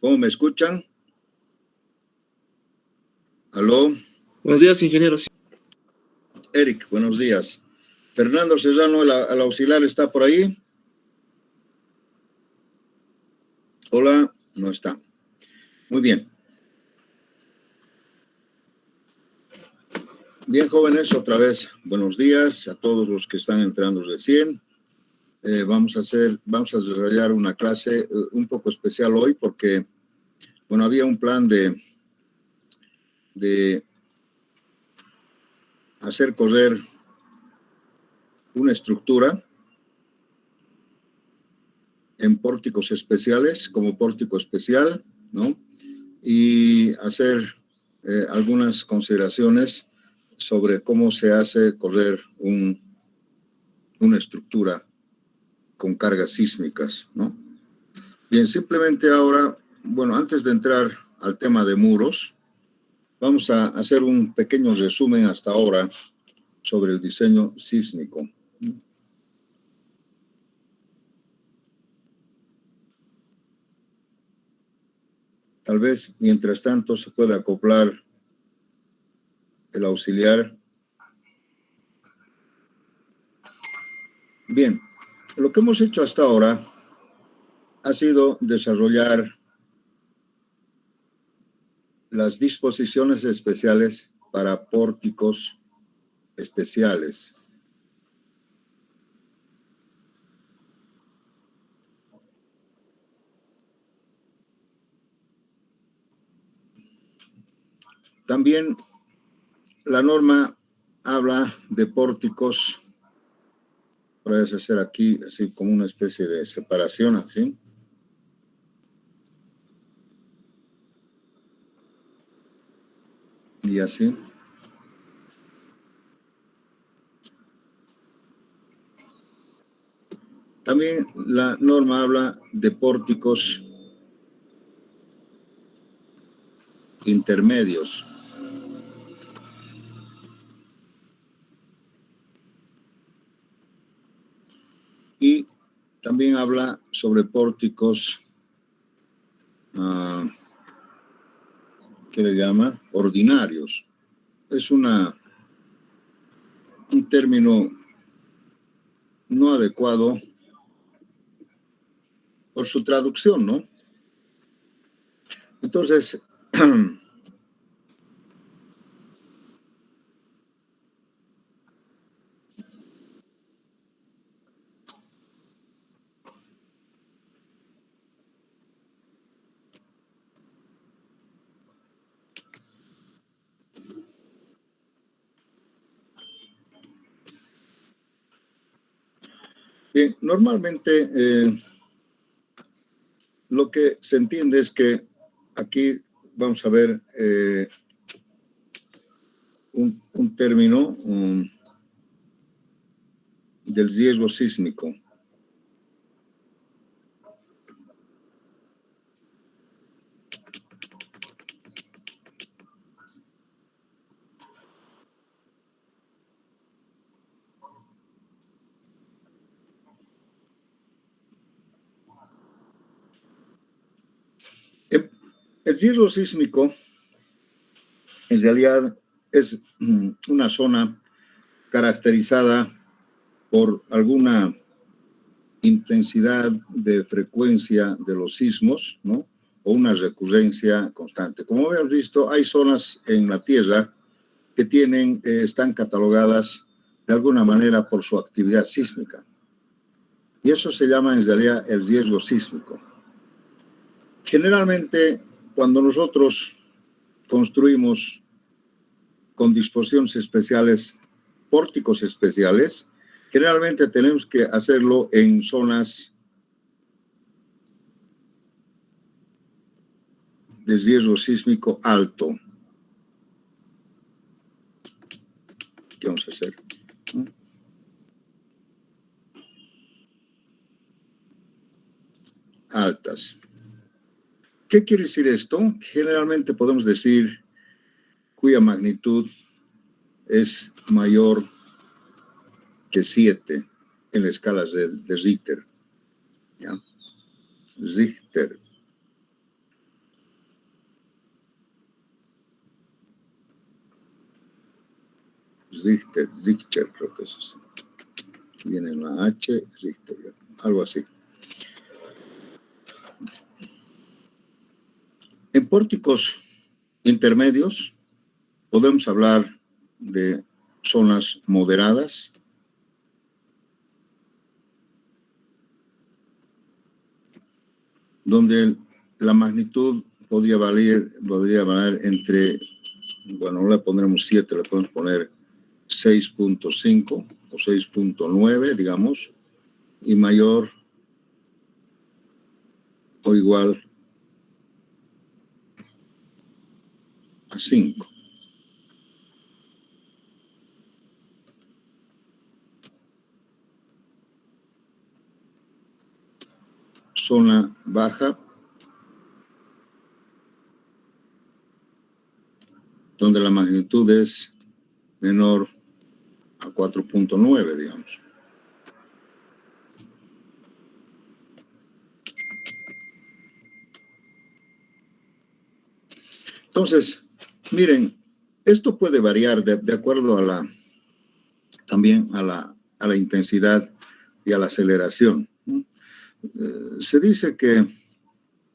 ¿Cómo me escuchan? ¿Aló? Buenos días, ingeniero. Eric, buenos días. Fernando Serrano, el auxiliar, ¿está por ahí? Hola, no está. Muy bien. Bien, jóvenes, otra vez, buenos días a todos los que están entrando recién. Vamos a desarrollar una clase un poco especial hoy porque, bueno, había un plan de hacer correr una estructura en pórticos especiales, como pórtico especial, ¿no? Y hacer algunas consideraciones sobre cómo se hace correr una estructura con cargas sísmicas, ¿no? Bien, simplemente ahora, bueno, antes de entrar al tema de muros, vamos a hacer un pequeño resumen hasta ahora sobre el diseño sísmico. Tal vez, mientras tanto, se pueda acoplar el auxiliar. Bien, lo que hemos hecho hasta ahora ha sido desarrollar las disposiciones especiales para pórticos especiales. También la norma habla de pórticos, puedes hacer aquí así como una especie de separación, así. Y así. También la norma habla de pórticos intermedios. Y también habla sobre pórticos, ¿qué le llama? Ordinarios. Es un término no adecuado por su traducción, ¿no? Entonces, bien, normalmente lo que se entiende es que aquí vamos a ver un término del riesgo sísmico. El riesgo sísmico, en realidad, es una zona caracterizada por alguna intensidad de frecuencia de los sismos, ¿no? O una recurrencia constante. Como hemos visto, hay zonas en la Tierra que están catalogadas de alguna manera por su actividad sísmica. Y eso se llama en realidad el riesgo sísmico. Generalmente, cuando nosotros construimos con disposiciones especiales, pórticos especiales, generalmente tenemos que hacerlo en zonas de riesgo sísmico alto. ¿Qué vamos a hacer? Altas. ¿Qué quiere decir esto? Generalmente podemos decir cuya magnitud es mayor que 7 en la escala de Richter. ¿Ya? Richter. Richter, creo que es así. Aquí viene la H, Richter, algo así. En pórticos intermedios podemos hablar de zonas moderadas, donde la magnitud podría valer entre, bueno, no le pondremos 7, le podemos poner 6.5 o 6.9, digamos, y mayor o igual a 5. Zona baja, donde la magnitud es menor a 4.9, digamos. Entonces, miren, esto puede variar de acuerdo a también a la intensidad y a la aceleración. Se dice que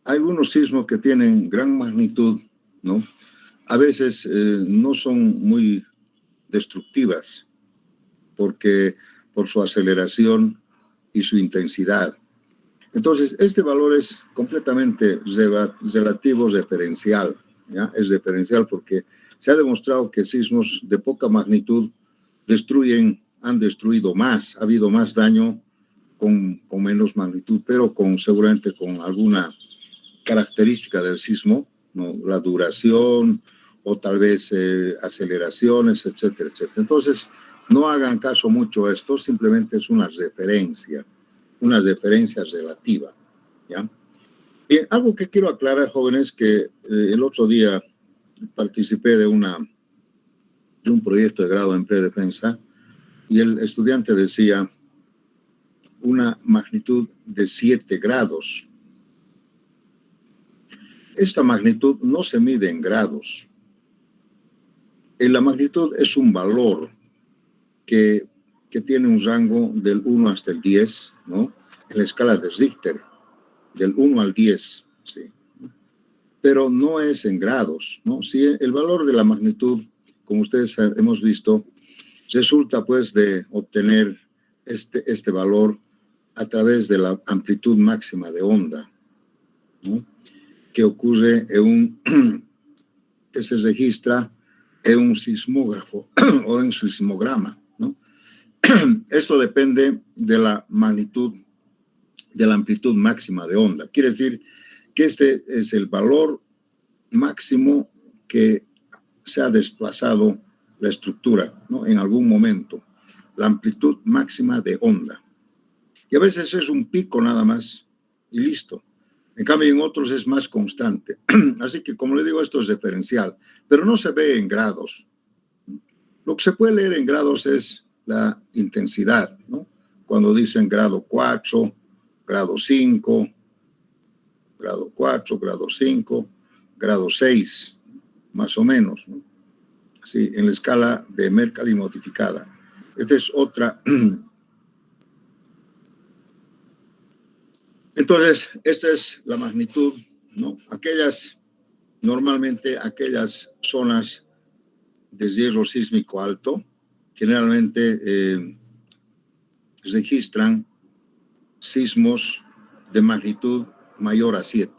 hay algunos sismos que tienen gran magnitud, ¿no? A veces no son muy destructivas porque por su aceleración y su intensidad. Entonces, este valor es completamente relativo, referencial, ¿ya? Es referencial porque se ha demostrado que sismos de poca magnitud han destruido más, ha habido más daño con menos magnitud, pero seguramente con alguna característica del sismo, ¿no? La duración o tal vez aceleraciones, etcétera, etcétera. Entonces, no hagan caso mucho a esto, simplemente es una referencia relativa, ¿ya? Bien, algo que quiero aclarar, jóvenes, que el otro día participé de un proyecto de grado en predefensa y el estudiante decía una magnitud de 7 grados. Esta magnitud no se mide en grados. La magnitud es un valor que tiene un rango del 1 hasta el 10, ¿no? En la escala de Richter, del 1 al 10, ¿sí? Pero no es en grados, ¿no? Si el valor de la magnitud, como ustedes hemos visto, resulta pues de obtener este valor a través de la amplitud máxima de onda, ¿no? Que ocurre que se registra en un sismógrafo o en sismograma, ¿no? Esto depende de la magnitud, de la amplitud máxima de onda. Quiere decir que este es el valor máximo que se ha desplazado la estructura, ¿no? En algún momento, la amplitud máxima de onda. Y a veces es un pico nada más y listo. En cambio, en otros es más constante. Así que, como le digo, esto es referencial, pero no se ve en grados. Lo que se puede leer en grados es la intensidad, ¿no? Cuando dicen grado 4, grado 5, grado 4, grado 5, grado 6, más o menos, ¿no? Así, en la escala de Mercalli modificada. Esta es otra. Entonces, esta es la magnitud, ¿no? Normalmente aquellas zonas de riesgo sísmico alto, generalmente registran sismos de magnitud mayor a 7.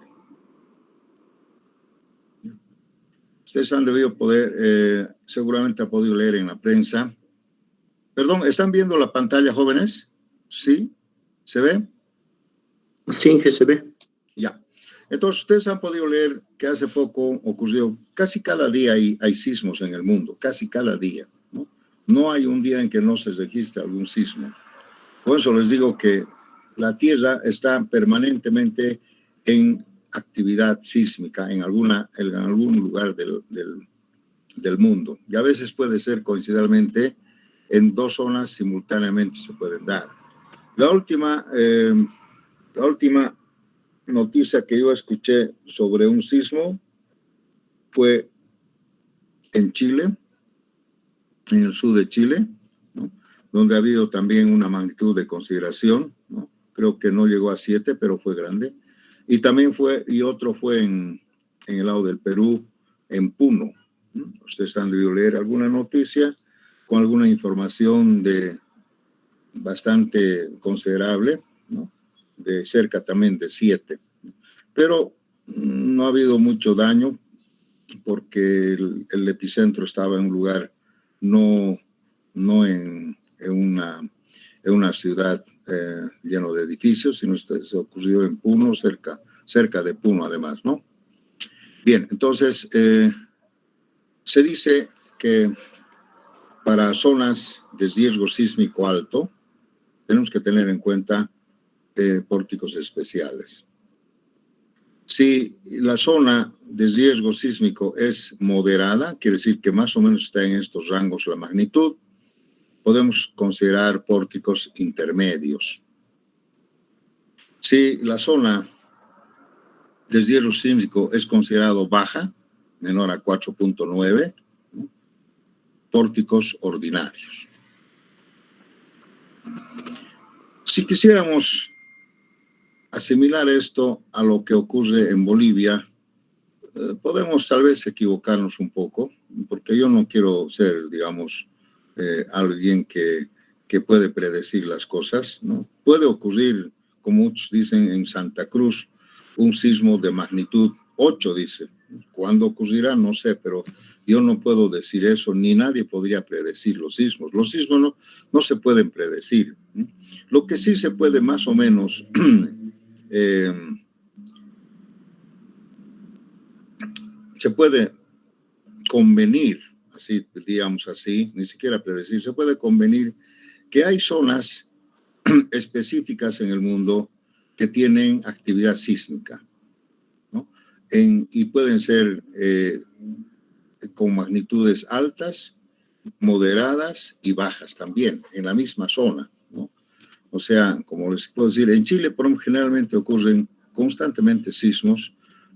Ustedes han debido poder, seguramente ha podido leer en la prensa. Perdón, ¿están viendo la pantalla, jóvenes? ¿Sí? ¿Se ve? Sí, que se ve. Ya. Entonces, ustedes han podido leer que hace poco ocurrió, casi cada día hay sismos en el mundo, casi cada día, ¿no? No hay un día en que no se registre algún sismo. Por eso les digo que la Tierra está permanentemente en actividad sísmica en algún lugar del mundo. Y a veces puede ser coincidentalmente en 2 zonas simultáneamente se pueden dar. La última noticia que yo escuché sobre un sismo fue en Chile, en el sur de Chile, ¿no? Donde ha habido también una magnitud de consideración, ¿no? Creo que no llegó a 7, pero fue grande. Y también otro fue en el lado del Perú, en Puno, ¿no? Ustedes han debido leer alguna noticia con alguna información de bastante considerable, ¿no? De cerca también de 7. Pero no ha habido mucho daño porque el epicentro estaba en un lugar no en una ciudad lleno de edificios, sino se ocurrió en Puno, cerca de Puno además, ¿no? Bien, entonces se dice que para zonas de riesgo sísmico alto tenemos que tener en cuenta pórticos especiales. Si la zona de riesgo sísmico es moderada, quiere decir que más o menos está en estos rangos la magnitud, podemos considerar pórticos intermedios. Si la zona de riesgo sísmico es considerado baja, menor a 4.9, ¿no? Pórticos ordinarios. Si quisiéramos asimilar esto a lo que ocurre en Bolivia, podemos tal vez equivocarnos un poco, porque yo no quiero ser, digamos, alguien que puede predecir las cosas, ¿no? Puede ocurrir, como muchos dicen, en Santa Cruz, un sismo de magnitud 8, dice. ¿Cuándo ocurrirá? No sé, pero yo no puedo decir eso, ni nadie podría predecir los sismos. Los sismos no se pueden predecir. Lo que sí se puede más o menos se puede convenir, así digamos así, ni siquiera predecir, se puede convenir que hay zonas específicas en el mundo que tienen actividad sísmica, ¿no? Y pueden ser con magnitudes altas, moderadas y bajas también, en la misma zona, ¿no? O sea, como les puedo decir, en Chile generalmente ocurren constantemente sismos,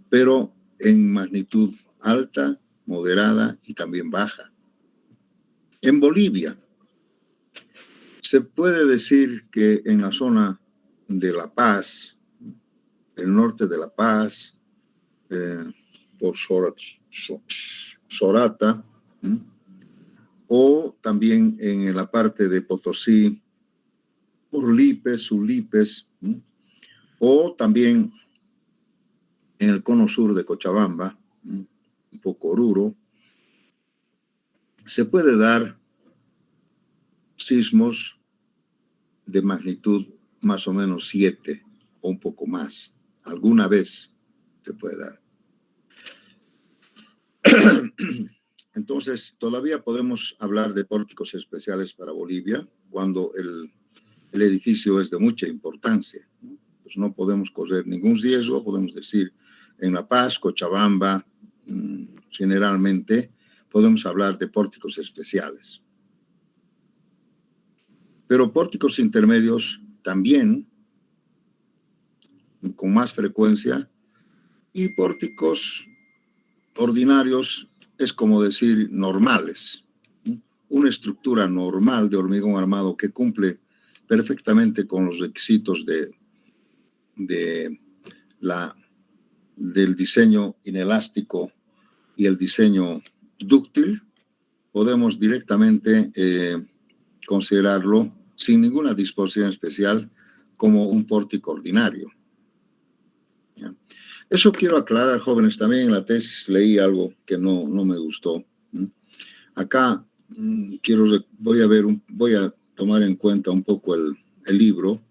pero en magnitud alta, moderada y también baja. En Bolivia, se puede decir que en la zona de La Paz, el norte de La Paz, por Sorata, o también en la parte de Potosí, por Lipes, Sulipes, o también en el cono sur de Cochabamba, un poco Oruro, se puede dar sismos de magnitud más o menos 7 o un poco más. Alguna vez se puede dar. Entonces, todavía podemos hablar de pórticos especiales para Bolivia cuando el edificio es de mucha importancia, ¿no? Pues no podemos correr ningún riesgo, podemos decir en La Paz, Cochabamba, generalmente podemos hablar de pórticos especiales. Pero pórticos intermedios también, con más frecuencia, y pórticos ordinarios es como decir normales. Una estructura normal de hormigón armado que cumple perfectamente con los requisitos del diseño inelástico y el diseño dúctil, podemos directamente considerarlo sin ninguna disposición especial como un pórtico ordinario. ¿Ya? Eso quiero aclarar, jóvenes, también en la tesis leí algo que no me gustó. Acá voy a tomar en cuenta un poco el libro.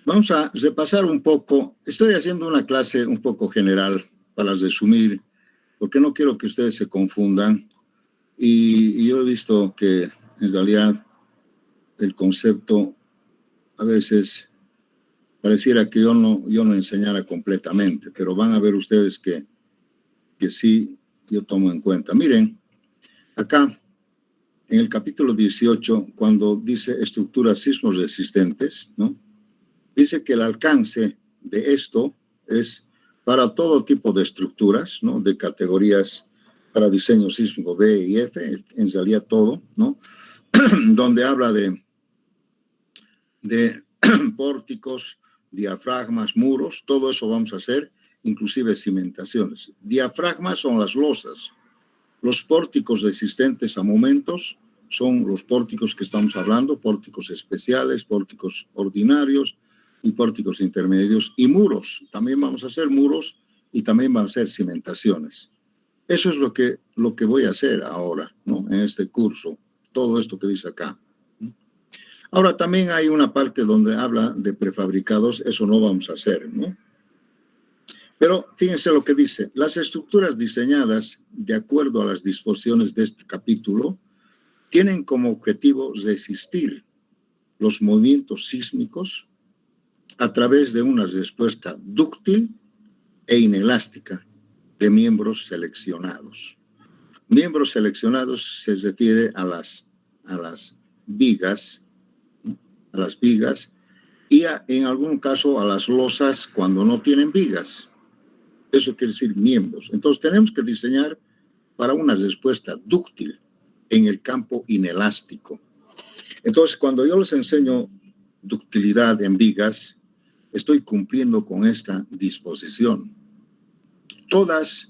Vamos a repasar un poco. Estoy haciendo una clase un poco general para resumir, porque no quiero que ustedes se confundan. Y yo he visto que en realidad el concepto a veces pareciera que yo no enseñara completamente, pero van a ver ustedes que que sí yo tomo en cuenta. Miren, acá en el capítulo 18, cuando dice estructuras sismos resistentes, ¿no? Dice que el alcance de esto es para todo tipo de estructuras, ¿no? De categorías para diseño sísmico B y F, en realidad todo, ¿no? Donde habla de pórticos, diafragmas, muros, todo eso vamos a hacer, inclusive cimentaciones. Diafragmas son las losas. Los pórticos resistentes a momentos son los pórticos que estamos hablando, pórticos especiales, pórticos ordinarios y pórticos intermedios, y muros. También vamos a hacer muros y también vamos a hacer cimentaciones. Eso es lo que voy a hacer ahora, ¿no? En este curso, todo esto que dice acá. Ahora, también hay una parte donde habla de prefabricados, eso no vamos a hacer, ¿no? Pero fíjense lo que dice, las estructuras diseñadas de acuerdo a las disposiciones de este capítulo tienen como objetivo resistir los movimientos sísmicos a través de una respuesta dúctil e inelástica de miembros seleccionados. Miembros seleccionados se refiere a las vigas, y en algún caso a las losas cuando no tienen vigas. Eso quiere decir miembros. Entonces tenemos que diseñar para una respuesta dúctil en el campo inelástico. Entonces cuando yo les enseño ductilidad en vigas, estoy cumpliendo con esta disposición. Todos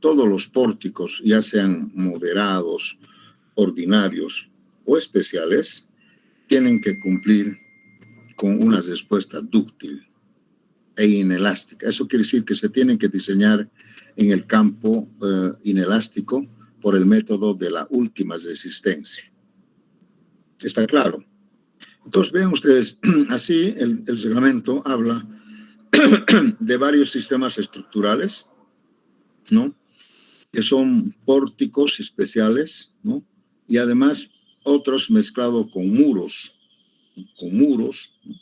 los pórticos, ya sean moderados, ordinarios o especiales, tienen que cumplir con una respuesta dúctil e inelástica. Eso quiere decir que se tienen que diseñar en el campo inelástico por el método de la última resistencia. ¿Está claro? Entonces, vean ustedes, así el reglamento habla de varios sistemas estructurales, ¿no? Que son pórticos especiales, ¿no? Y además otros mezclados con muros, ¿no?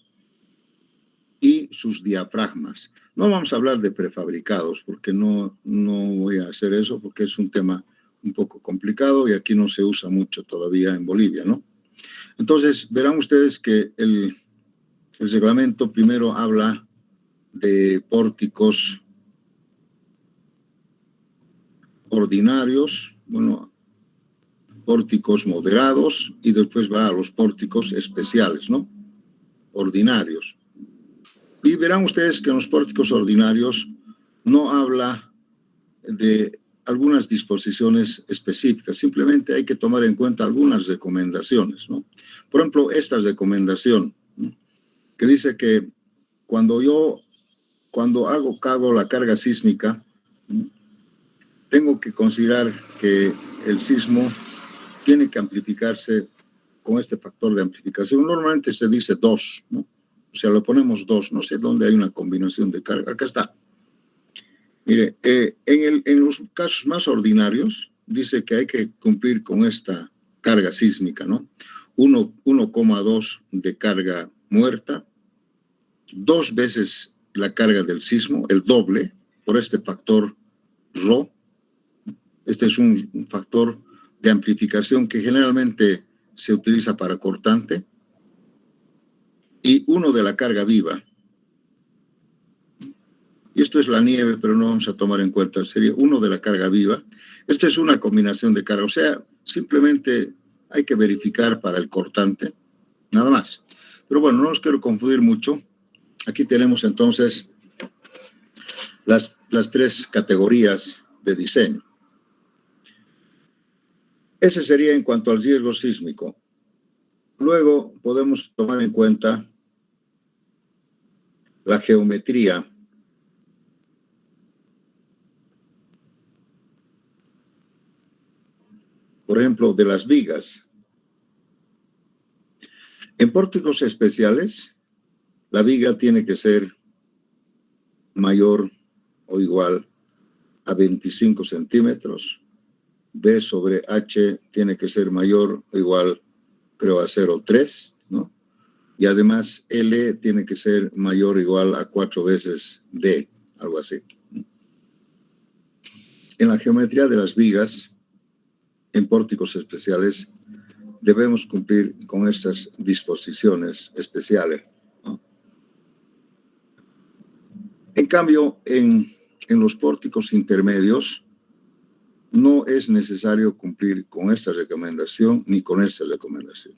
Y sus diafragmas. No vamos a hablar de prefabricados, porque no voy a hacer eso, porque es un tema un poco complicado y aquí no se usa mucho todavía en Bolivia, ¿no? Entonces, verán ustedes que el reglamento primero habla de pórticos ordinarios, bueno, pórticos moderados, y después va a los pórticos especiales, ¿no? Ordinarios. Y verán ustedes que en los pórticos ordinarios no habla de algunas disposiciones específicas, simplemente hay que tomar en cuenta algunas recomendaciones, ¿no? Por ejemplo, esta recomendación, ¿no? Que dice que cuando hago la carga sísmica, ¿no? Tengo que considerar que el sismo tiene que amplificarse con este factor de amplificación. Normalmente se dice 2, ¿no? O sea, lo ponemos 2, no sé dónde hay una combinación de carga. Acá está. Mire, en los casos más ordinarios, dice que hay que cumplir con esta carga sísmica, ¿no? 1,2 de carga muerta, 2 veces la carga del sismo, el doble, por este factor Rho. Este es un factor de amplificación que generalmente se utiliza para cortante. Y 1 de la carga viva. Y esto es la nieve, pero no vamos a tomar en cuenta, sería 1 de la carga viva. Esta es una combinación de carga, o sea, simplemente hay que verificar para el cortante, nada más. Pero bueno, no los quiero confundir mucho. Aquí tenemos entonces las 3 categorías de diseño. Ese sería en cuanto al riesgo sísmico. Luego podemos tomar en cuenta la geometría. Por ejemplo, de las vigas. En pórticos especiales, la viga tiene que ser mayor o igual a 25 centímetros. B sobre H tiene que ser mayor o igual, creo, a 0,3, ¿no? Y además L tiene que ser mayor o igual a 4 veces D, algo así. en la geometría de las vigas, en pórticos especiales, debemos cumplir con estas disposiciones especiales, ¿no? En cambio, en los pórticos intermedios, no es necesario cumplir con esta recomendación ni con esta recomendación.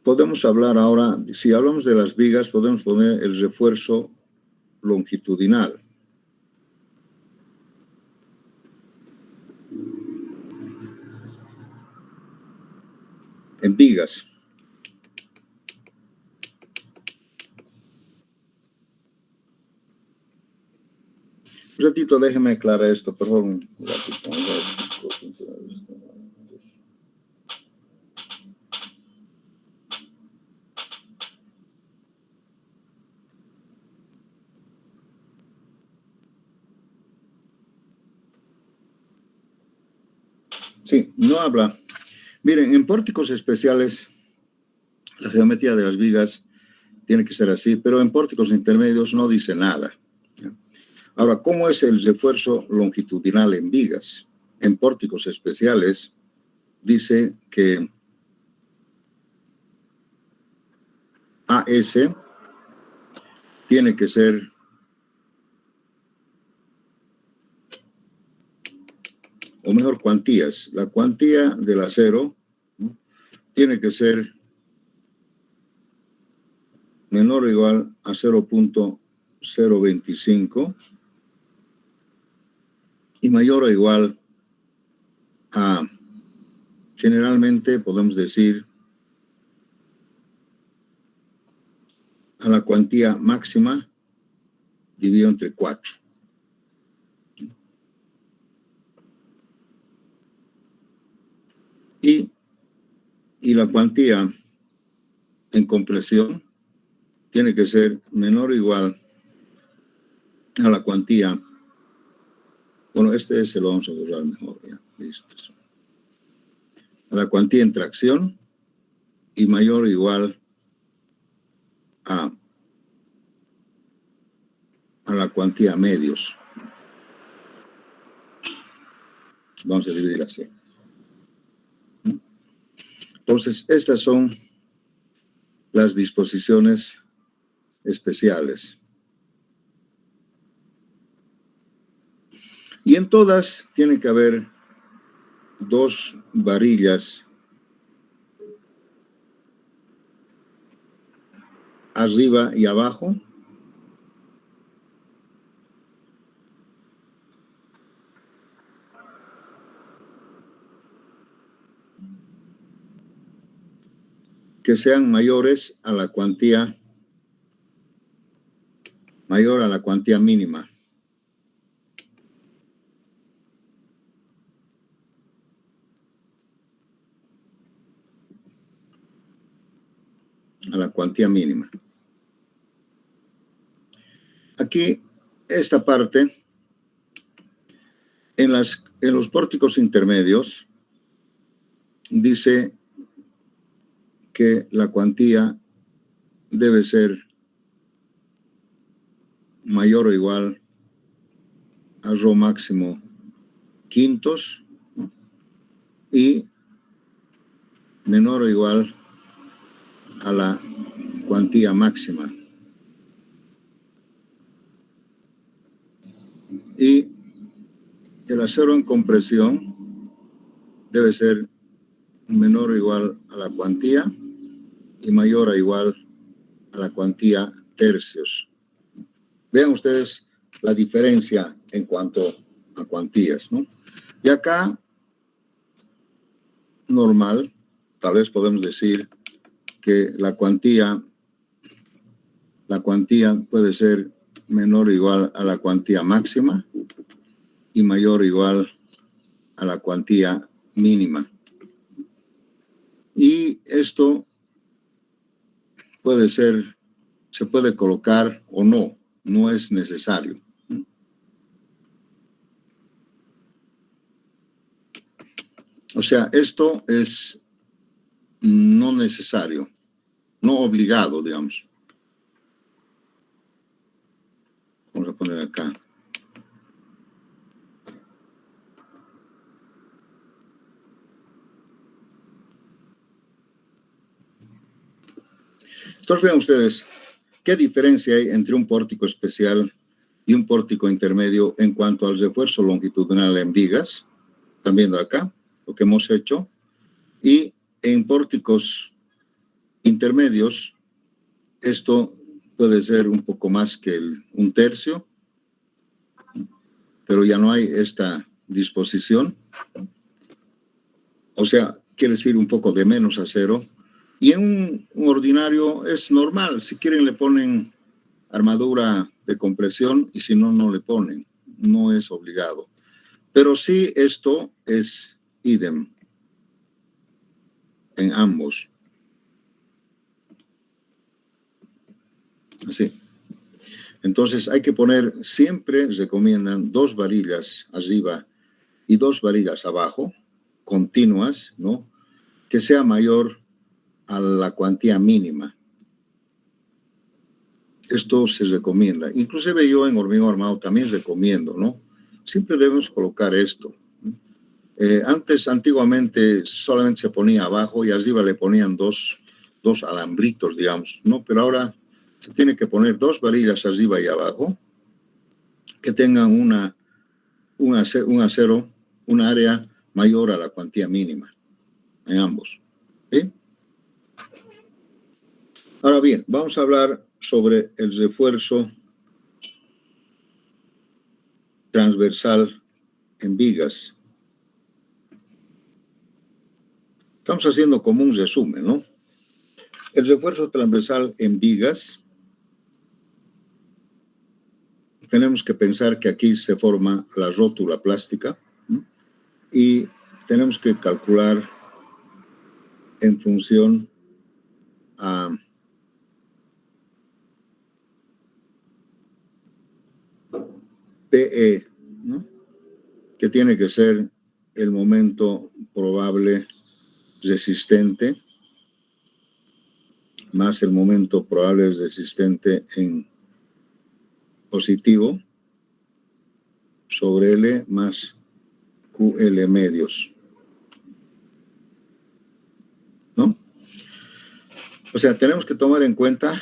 Podemos hablar ahora, si hablamos de las vigas, podemos poner el refuerzo longitudinal. En vigas. Un ratito, déjeme aclarar esto, por favor. Un ratito. Sí, no habla. Miren, en pórticos especiales, la geometría de las vigas tiene que ser así, pero en pórticos intermedios no dice nada. Ahora, ¿cómo es el refuerzo longitudinal en vigas? En pórticos especiales dice que AS tiene que ser o mejor, cuantías. La cuantía del acero, ¿no?, tiene que ser menor o igual a 0.025 y mayor o igual a, generalmente podemos decir, a la cuantía máxima dividido entre 4. Y la cuantía en compresión tiene que ser menor o igual a la cuantía, bueno, se lo vamos a borrar mejor, ya, listo. A la cuantía en tracción y mayor o igual a la cuantía medios. Vamos a dividir así. Entonces, estas son las disposiciones especiales. Y en todas tiene que haber 2 varillas arriba y abajo, que sean mayores a la cuantía, mayor a la cuantía mínima. A la cuantía mínima. Aquí, esta parte, en los pórticos intermedios, dice que la cuantía debe ser mayor o igual a rho máximo quintos, ¿no?, y menor o igual a la cuantía máxima. Y el acero en compresión debe ser menor o igual a la cuantía y mayor o igual a la cuantía tercios. Vean ustedes la diferencia en cuanto a cuantías, ¿no? Y acá, normal, tal vez podemos decir que la cuantía puede ser menor o igual a la cuantía máxima y mayor o igual a la cuantía mínima. Y esto se puede colocar o no, no es necesario. O sea, esto es no necesario, no obligado, digamos. Vamos a poner acá. Entonces vean ustedes, ¿qué diferencia hay entre un pórtico especial y un pórtico intermedio en cuanto al refuerzo longitudinal en vigas? Están viendo acá lo que hemos hecho. Y en pórticos intermedios, esto puede ser un poco más que un tercio, pero ya no hay esta disposición. O sea, quiere decir un poco de menos acero. Y en un ordinario es normal. Si quieren le ponen armadura de compresión y si no, no le ponen. No es obligado. Pero sí, esto es idem en ambos. Así. Entonces hay que poner, siempre recomiendan 2 varillas arriba y 2 varillas abajo, continuas, ¿no? Que sea mayor a la cuantía mínima. Esto se recomienda. Inclusive yo en hormigón armado también recomiendo, ¿no? Siempre debemos colocar esto. Antiguamente solamente se ponía abajo y arriba le ponían dos alambritos, digamos, ¿no? Pero ahora se tiene que poner 2 varillas arriba y abajo que tengan un acero, un área mayor a la cuantía mínima en ambos. ¿Sí? Ahora bien, vamos a hablar sobre el refuerzo transversal en vigas. Estamos haciendo como un resumen, ¿no? El refuerzo transversal en vigas, tenemos que pensar que aquí se forma la rótula plástica, ¿no? Y tenemos que calcular en función a PE, ¿no? Que tiene que ser el momento probable resistente más el momento probable resistente en positivo sobre L más QL medios, ¿no? O sea, tenemos que tomar en cuenta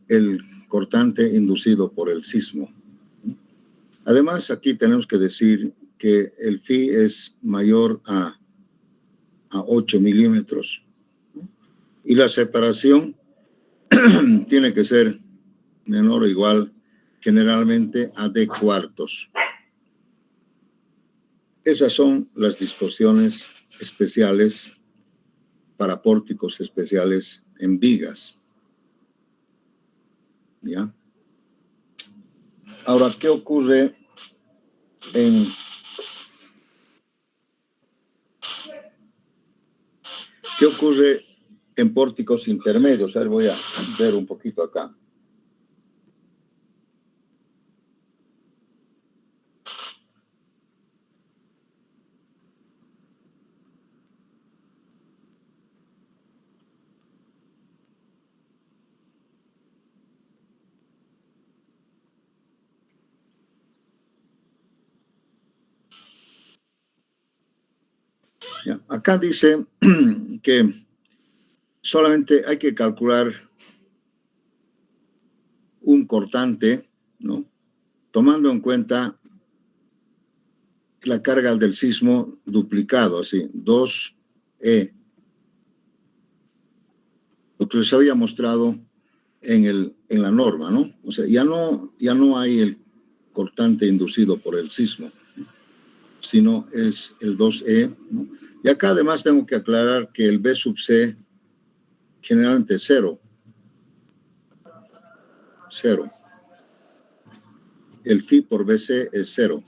el cortante inducido por el sismo. Además, aquí tenemos que decir que el phi es mayor a 8 milímetros, ¿no? Y la separación tiene que ser menor o igual generalmente a D cuartos. Esas son las disposiciones especiales para pórticos especiales en vigas. ¿Ya? Ahora, ¿qué ocurre en pórticos intermedios? A ver, voy a ver un poquito acá. ¿Ya? Acá dice que solamente hay que calcular un cortante, ¿no? Tomando en cuenta la carga del sismo duplicado, así, 2E. Lo que les había mostrado en la norma, ¿no? O sea, ya no hay el cortante inducido por el sismo, sino es el 2E, ¿no? Y acá además tengo que aclarar que el B sub C generalmente es 0. El phi por BC es 0.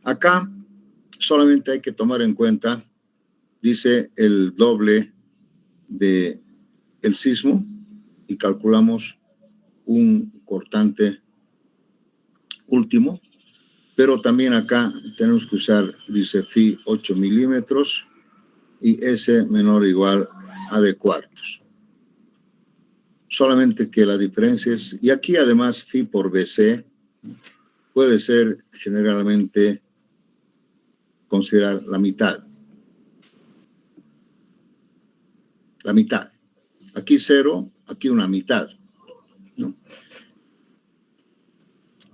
Acá solamente hay que tomar en cuenta, dice el doble de el sismo y calculamos un cortante último, pero también acá tenemos que usar, dice phi 8 milímetros y S menor o igual a D cuartos. Solamente que la diferencia es, y aquí además phi por BC puede ser generalmente considerar la mitad. La mitad. Aquí 0, aquí una mitad, ¿no?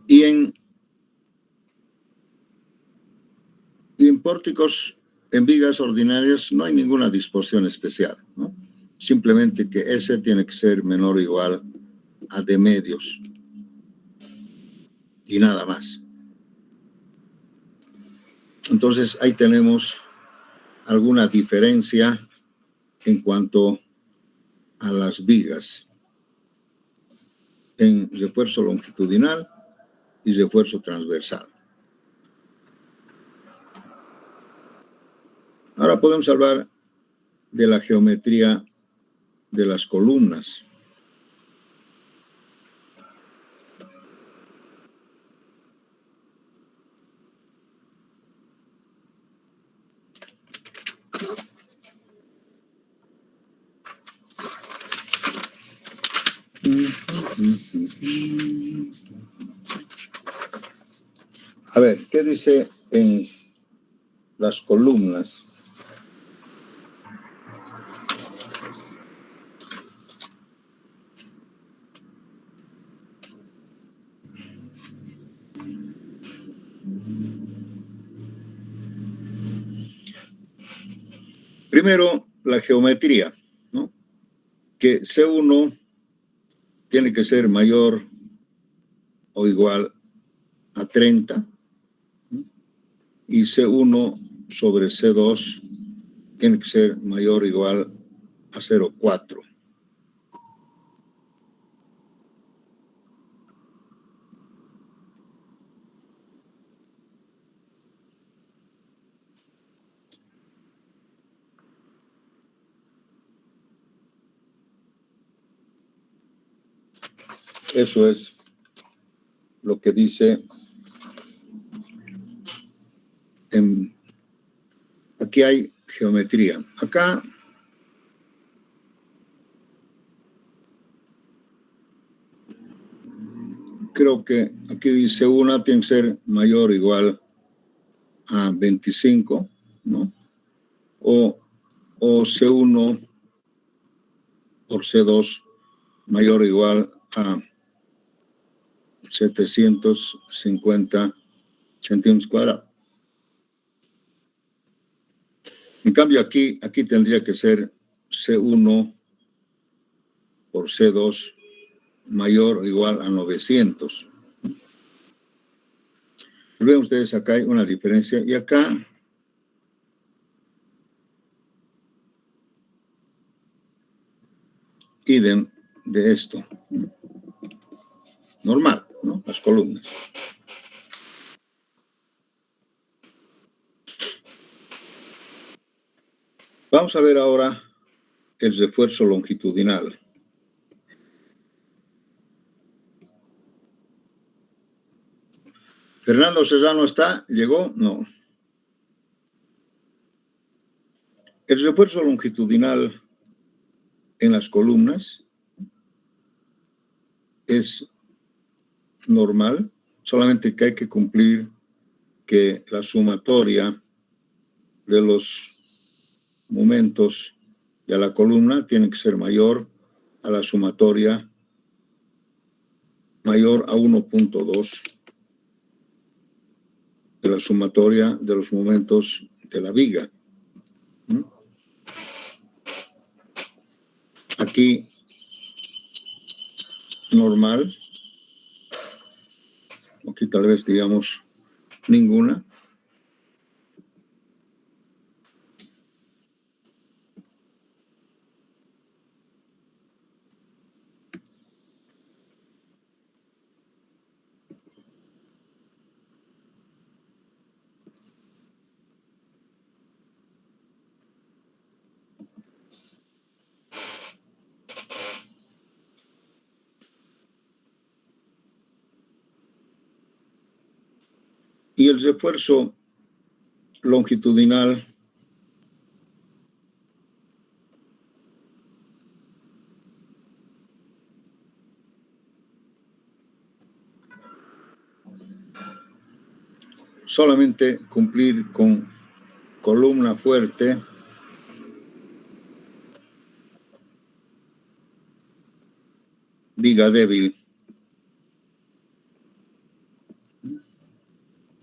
Y en pórticos, en vigas ordinarias, no hay ninguna disposición especial, ¿no? Simplemente que S tiene que ser menor o igual a D medios. Y nada más. Entonces, ahí tenemos alguna diferencia en cuanto a las vigas en refuerzo longitudinal y refuerzo transversal. Ahora podemos hablar de la geometría de las columnas. A ver, ¿qué dice en las columnas? Primero, la geometría, ¿no? Que C1 tiene que ser mayor o igual a 30, ¿no? Y C1 sobre C2 tiene que ser mayor o igual a 0,4. Eso es lo que dice aquí hay geometría. Acá creo que aquí dice una tiene que ser mayor o igual a 25, ¿no? O C1 por C2 mayor o igual a 750 centímetros cuadrados. En cambio, aquí tendría que ser C1 por C2 mayor o igual a 900. Ven ustedes, acá hay una diferencia y acá idem de esto. Normal, ¿no? Las columnas. Vamos a ver ahora el refuerzo longitudinal. ¿Fernando Cesano está? ¿Llegó? No. El refuerzo longitudinal en las columnas es normal, solamente que hay que cumplir que la sumatoria de los momentos de la columna tiene que ser mayor a la sumatoria mayor a 1.2 de la sumatoria de los momentos de la viga. Aquí normal, aquí tal vez digamos ninguna. Y el refuerzo longitudinal solamente cumplir con columna fuerte, viga débil.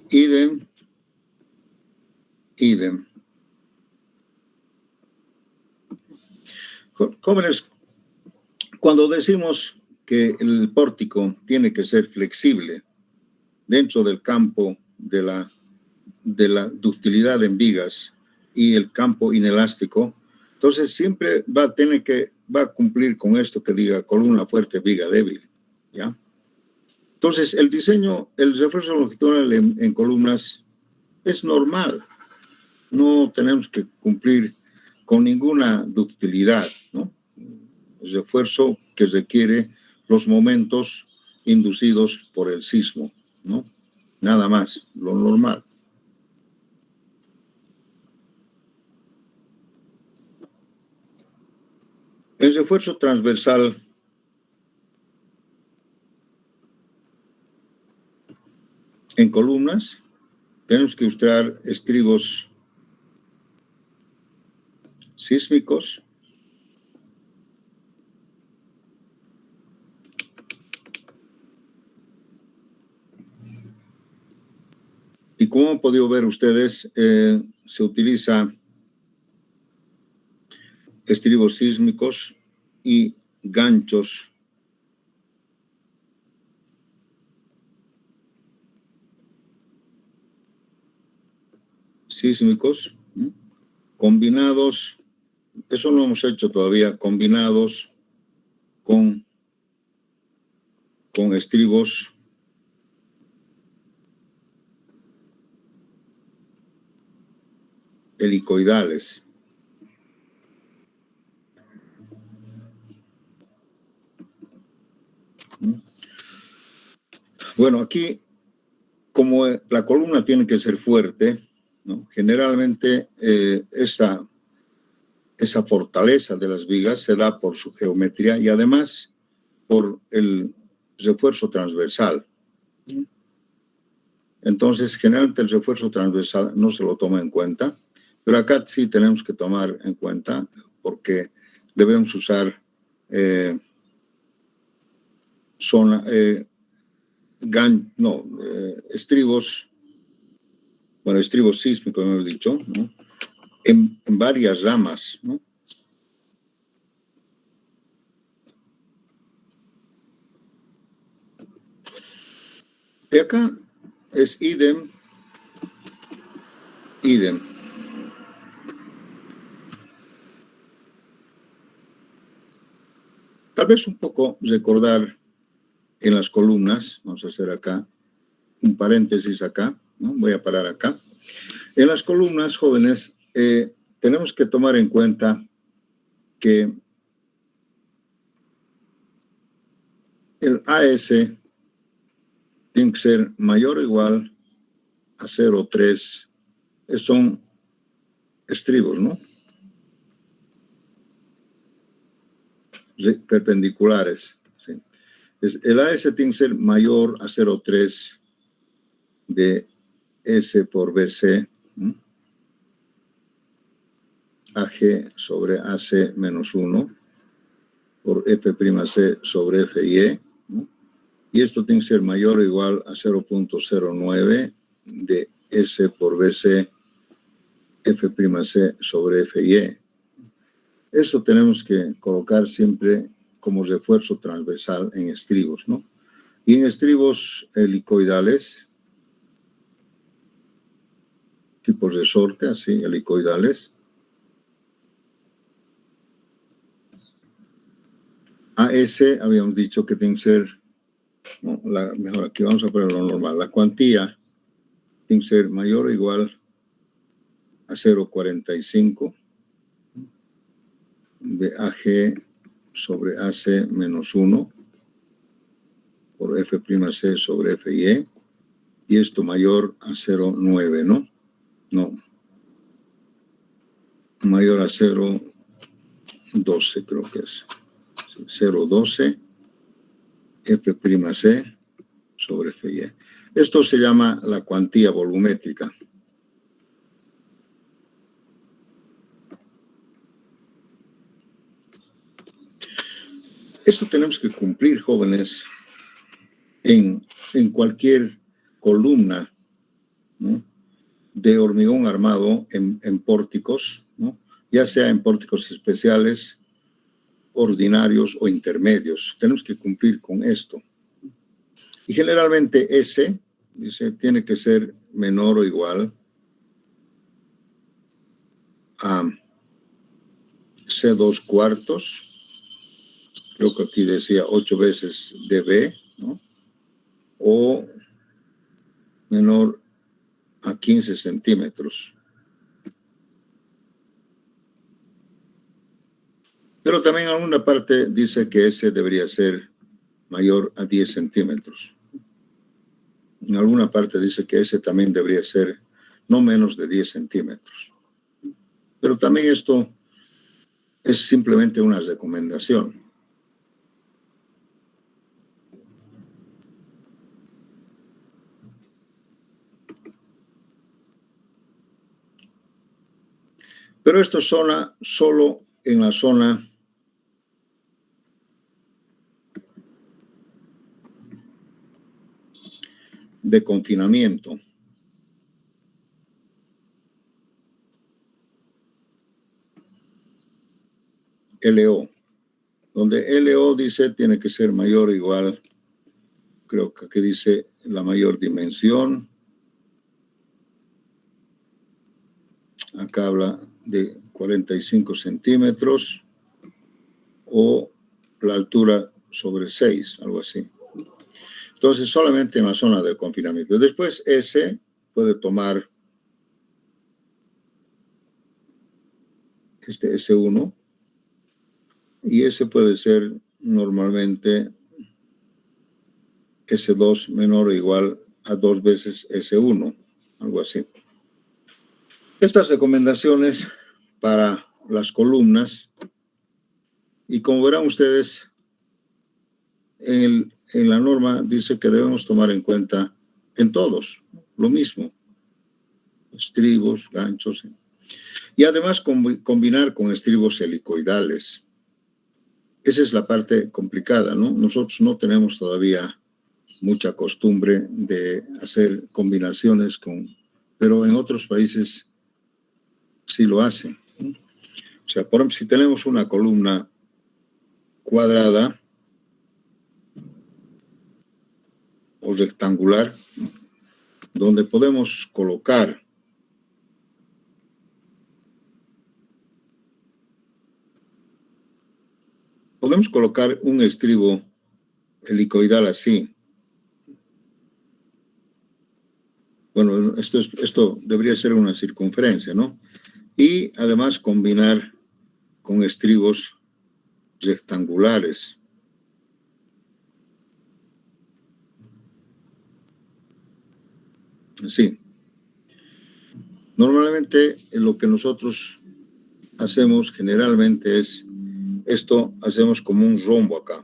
Idem. Jóvenes, cuando decimos que el pórtico tiene que ser flexible dentro del campo de la ductilidad en vigas y el campo inelástico, entonces siempre va a cumplir con esto que diga columna fuerte, viga débil, ¿ya? Entonces, el refuerzo longitudinal en columnas es normal. No tenemos que cumplir con ninguna ductilidad, ¿no? El refuerzo que requiere los momentos inducidos por el sismo, ¿no? Nada más, lo normal. El refuerzo transversal en columnas, tenemos que usar estribos sísmicos, y como han podido ver ustedes, se utiliza estribos sísmicos y ganchos sísmicos combinados, eso no hemos hecho todavía, combinados con estribos helicoidales. Bueno, aquí, como la columna tiene que ser fuerte, ¿no? Generalmente esa fortaleza de las vigas se da por su geometría y además por el refuerzo transversal. Entonces, generalmente el refuerzo transversal no se lo toma en cuenta, pero acá sí tenemos que tomar en cuenta porque debemos usar estribos, estribos sísmicos, hemos dicho, ¿no? En varias ramas, ¿no? Y acá es idem. Tal vez un poco recordar en las columnas, vamos a hacer acá un paréntesis acá, ¿no? Voy a parar acá. En las columnas, jóvenes, tenemos que tomar en cuenta que el AS tiene que ser mayor o igual a 0,3. Estos son estribos, ¿no? Perpendiculares. ¿Sí? El AS tiene que ser mayor a 0,3 de S por BC. ¿Sí? AG sobre AC menos 1 por F'C sobre FY, ¿no? Y esto tiene que ser mayor o igual a 0.09 de S por BC F'C sobre FY. Esto tenemos que colocar siempre como refuerzo transversal en estribos, ¿no? Y en estribos helicoidales, tipos de sorte, así, helicoidales, AS habíamos dicho que tiene que ser, ¿no? Mejor aquí vamos a poner lo normal, la cuantía tiene que ser mayor o igual a 0,45 de AG sobre AC menos 1 por F'C sobre FY, y esto mayor a 0,9, ¿no? No, mayor a 0,12 creo que es. 0,12 F'C sobre FY. Esto se llama la cuantía volumétrica. Esto tenemos que cumplir, jóvenes, en cualquier columna, ¿no?, de hormigón armado en pórticos, ¿no?, ya sea en pórticos especiales, ordinarios o intermedios. Tenemos que cumplir con esto. Y generalmente S, dice, tiene que ser menor o igual a C2 cuartos. Creo que aquí decía 8 veces dB, ¿no?, o menor a 15 centímetros. Pero también en alguna parte dice que ese debería ser mayor a 10 centímetros. En alguna parte dice que ese también debería ser no menos de 10 centímetros. Pero también esto es simplemente una recomendación. Pero esto es solo en la zona de confinamiento. LO, donde LO dice tiene que ser mayor o igual, creo que aquí dice la mayor dimensión. Acá habla de 45 centímetros o la altura sobre 6, algo así. Entonces, solamente en la zona de confinamiento. Después, S puede tomar este S1 y ese puede ser normalmente S2 menor o igual a 2 veces S1, algo así. Estas recomendaciones para las columnas, y como verán ustedes, en la norma dice que debemos tomar en cuenta en todos lo mismo: estribos, ganchos, y además combinar con estribos helicoidales. Esa es la parte complicada, ¿no? Nosotros no tenemos todavía mucha costumbre de hacer combinaciones pero en otros países sí lo hacen, ¿no? O sea, por ejemplo, si tenemos una columna cuadrada o rectangular, donde podemos colocar un estribo helicoidal así. Bueno, esto debería ser una circunferencia, ¿no? Y además combinar con estribos rectangulares. Así. Normalmente lo que nosotros hacemos generalmente es esto, hacemos como un rombo acá.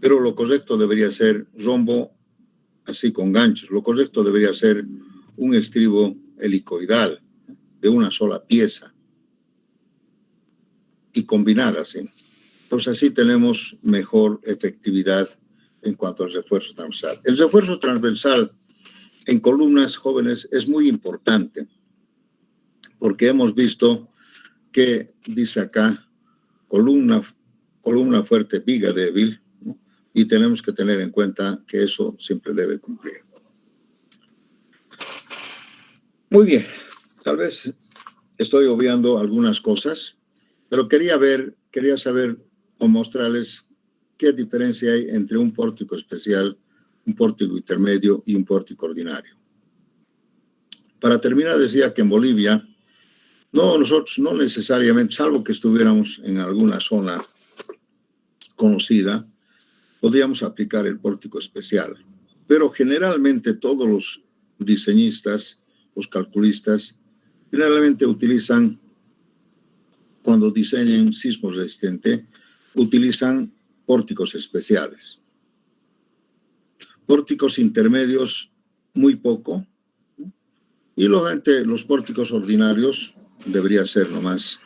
Pero lo correcto debería ser rombo así con ganchos. Lo correcto debería ser un estribo helicoidal de una sola pieza y combinar así. Pues así tenemos mejor efectividad en cuanto al refuerzo transversal. El refuerzo transversal en columnas, jóvenes, es muy importante porque hemos visto que dice acá columna fuerte, viga débil, ¿no? Y tenemos que tener en cuenta que eso siempre debe cumplir. Muy bien, tal vez estoy obviando algunas cosas, pero quería saber o mostrarles qué diferencia hay entre un pórtico especial, un pórtico intermedio y un pórtico ordinario. Para terminar, decía que en Bolivia, nosotros no necesariamente, salvo que estuviéramos en alguna zona conocida, podríamos aplicar el pórtico especial. Pero generalmente todos los diseñistas, los calculistas, generalmente utilizan, cuando diseñan sismo resistente, utilizan pórticos especiales. Pórticos intermedios, muy poco. Y los pórticos ordinarios debería ser nomás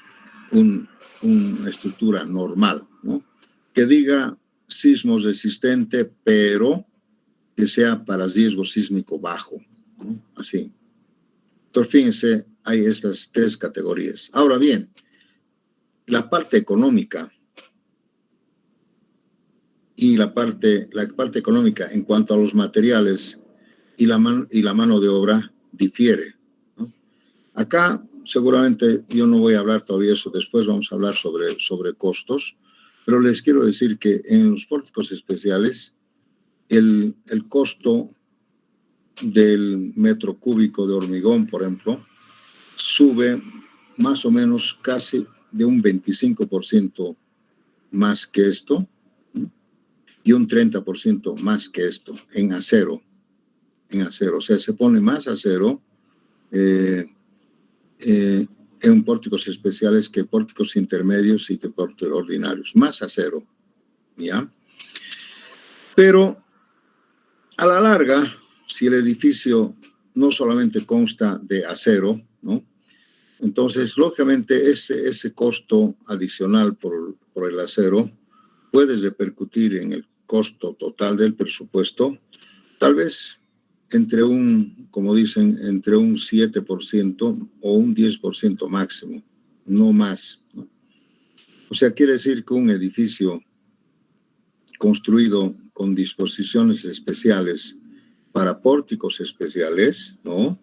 una estructura normal, ¿no? Que diga sismos resistente, pero que sea para riesgo sísmico bajo, ¿no? Así. Entonces, fíjense, hay estas tres categorías. Ahora bien, la parte económica y la parte económica en cuanto a los materiales y la mano de obra difiere, ¿no? Acá seguramente yo no voy a hablar todavía eso, después vamos a hablar sobre costos, pero les quiero decir que en los pórticos especiales el costo del metro cúbico de hormigón, por ejemplo, sube más o menos casi de un 25% más que esto, ¿no? Y un 30% más que esto en acero. O sea, se pone más acero en pórticos especiales que pórticos intermedios y que pórticos ordinarios. Más acero, ¿ya? Pero a la larga, si el edificio no solamente consta de acero, ¿no? Entonces, lógicamente, ese costo adicional por el acero puede repercutir en el costo total del presupuesto, tal vez como dicen, entre un 7% o un 10% máximo, no más, ¿no? O sea, quiere decir que un edificio construido con disposiciones especiales para pórticos especiales, ¿no?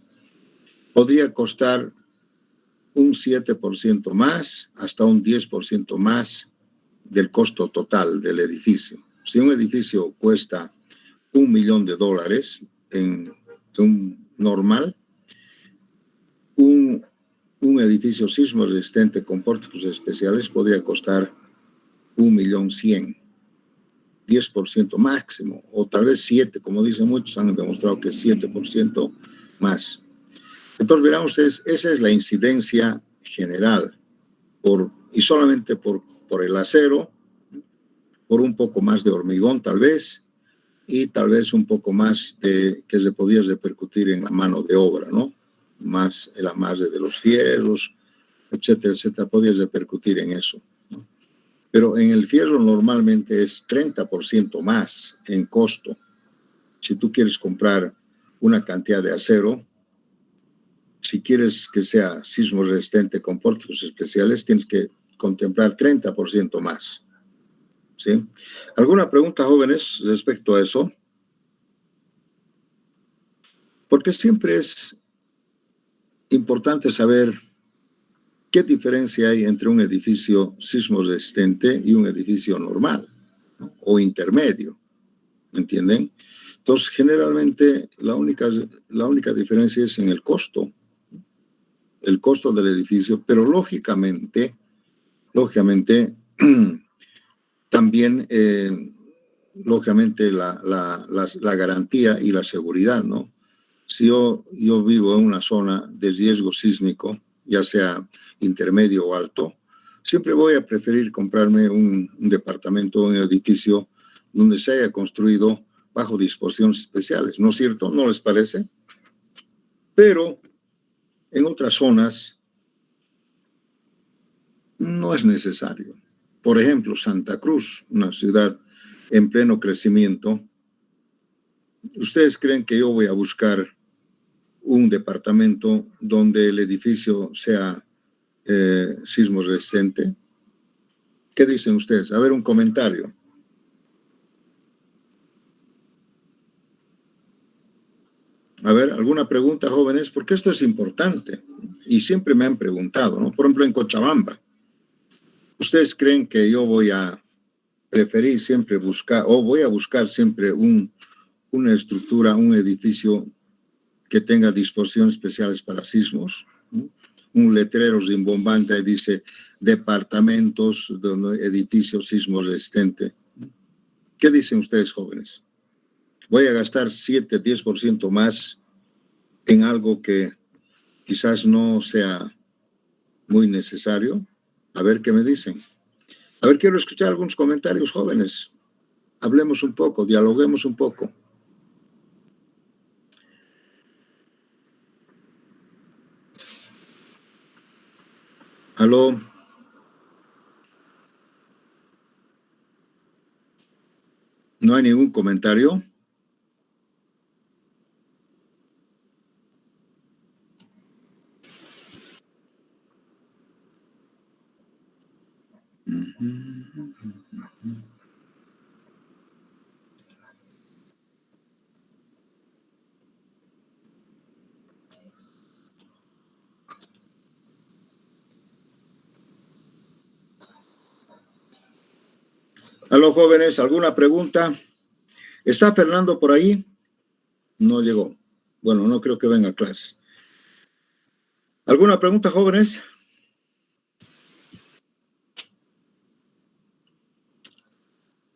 Podría costar un 7% más hasta un 10% más del costo total del edificio. Si un edificio cuesta $1 millón en un normal, un edificio sismo resistente con pórticos especiales podría costar $1.100.000, 10% máximo, o tal vez 7%, como dicen muchos, han demostrado que es 7% más. Entonces, verán ustedes, esa es la incidencia general, y solamente por el acero, por un poco más de hormigón tal vez, y tal vez un poco más que se podía repercutir en la mano de obra, ¿no? Más el amarre de los fierros, etcétera, etcétera, podía repercutir en eso, ¿no? Pero en el fierro normalmente es 30% más en costo. Si tú quieres comprar una cantidad de acero, si quieres que sea sismo resistente con pórticos especiales, tienes que contemplar 30% más, ¿sí? ¿Alguna pregunta, jóvenes, respecto a eso? Porque siempre es importante saber qué diferencia hay entre un edificio sismo resistente y un edificio normal, ¿no? O intermedio, ¿me entienden? Entonces, generalmente la única diferencia es en el costo del edificio, pero lógicamente también, lógicamente, la garantía y la seguridad, ¿no? Si yo vivo en una zona de riesgo sísmico, ya sea intermedio o alto, siempre voy a preferir comprarme un departamento o un edificio donde se haya construido bajo disposiciones especiales, ¿no es cierto? ¿No les parece? Pero en otras zonas no es necesario. Por ejemplo, Santa Cruz, una ciudad en pleno crecimiento. ¿Ustedes creen que yo voy a buscar un departamento donde el edificio sea sismo resistente? ¿Qué dicen ustedes? A ver, un comentario. A ver, ¿alguna pregunta, jóvenes? Porque esto es importante y siempre me han preguntado, ¿no? Por ejemplo, en Cochabamba, ¿ustedes creen que yo voy a preferir siempre buscar, o voy a buscar siempre una estructura, un edificio que tenga disposiciones especiales para sismos, ¿no? Un letrero rimbombante y dice departamentos, edificios sismo resistente? ¿Qué dicen ustedes, jóvenes? ¿Voy a gastar 7, 10% más en algo que quizás no sea muy necesario? A ver qué me dicen. A ver, quiero escuchar algunos comentarios, jóvenes. Hablemos un poco, dialoguemos un poco. Aló. ¿No hay ningún comentario? Aló, jóvenes, ¿alguna pregunta? ¿Está Fernando por ahí? No llegó. Bueno, no creo que venga a clase. ¿Alguna pregunta, jóvenes?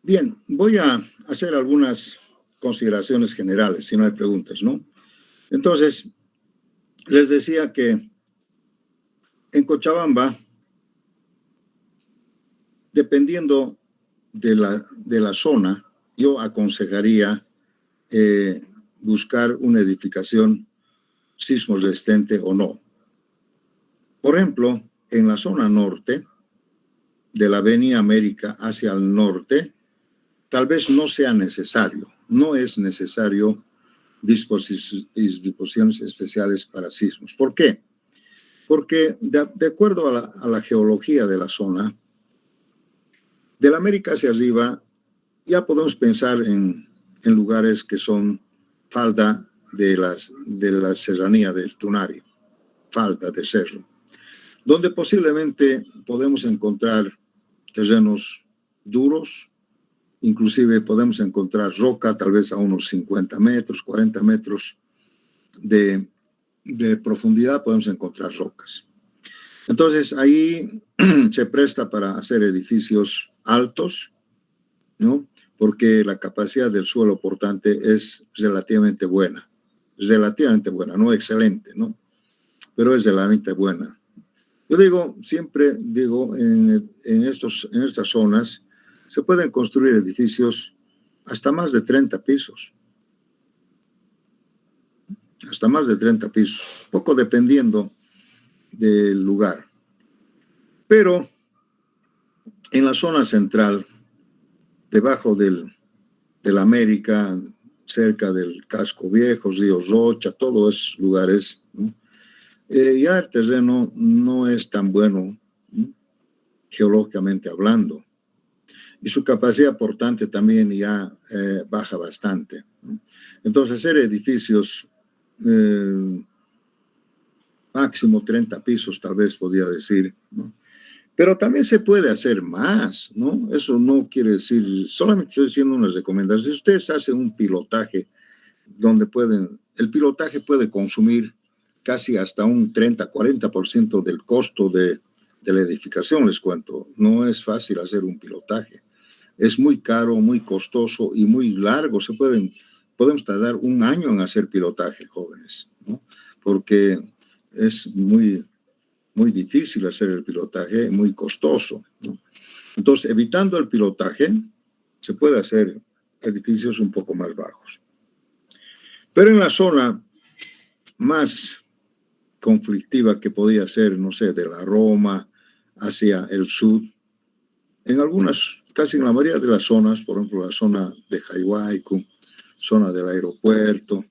Bien, voy a hacer algunas consideraciones generales, si no hay preguntas, ¿no? Entonces, les decía que en Cochabamba, dependiendo de la zona, yo aconsejaría buscar una edificación sismo resistente o no. Por ejemplo, en la zona norte, de la Avenida América hacia el norte, tal vez no sea necesario, no es necesario disposiciones especiales para sismos. ¿Por qué? Porque de acuerdo a la geología de la zona, de la América hacia arriba, ya podemos pensar en lugares que son falda de la serranía del Tunari, falda de cerro, donde posiblemente podemos encontrar terrenos duros, inclusive podemos encontrar roca, tal vez a unos 50 metros, 40 metros de profundidad podemos encontrar rocas. Entonces, ahí se presta para hacer edificios altos, ¿no? Porque la capacidad del suelo portante es relativamente buena, no excelente, ¿no? Pero es relativamente buena. Yo siempre digo, en estas zonas se pueden construir edificios hasta más de 30 pisos. Hasta más de 30 pisos, poco dependiendo del lugar. Pero en la zona central, debajo de la América, cerca del Casco Viejo, Río Rocha, todos esos lugares, ¿no? Ya el terreno no es tan bueno, ¿no?, geológicamente hablando. Y su capacidad portante también ya baja bastante, ¿no? Entonces, hacer edificios máximo 30 pisos, tal vez podría decir, ¿no? Pero también se puede hacer más, ¿no? Eso no quiere decir, solamente estoy diciendo unas recomendaciones. Si ustedes hacen un pilotaje donde el pilotaje puede consumir casi hasta un 30-40% del costo de la edificación, les cuento. No es fácil hacer un pilotaje. Es muy caro, muy costoso y muy largo. Podemos tardar un año en hacer pilotaje, jóvenes, ¿no? Porque es muy difícil hacer el pilotaje, muy costoso, ¿no? Entonces, evitando el pilotaje, se puede hacer edificios un poco más bajos. Pero en la zona más conflictiva que podía ser, no sé, de la Roma hacia el sur, en algunas, casi en la mayoría de las zonas, por ejemplo, la zona de Jaihuayco, zona del aeropuerto,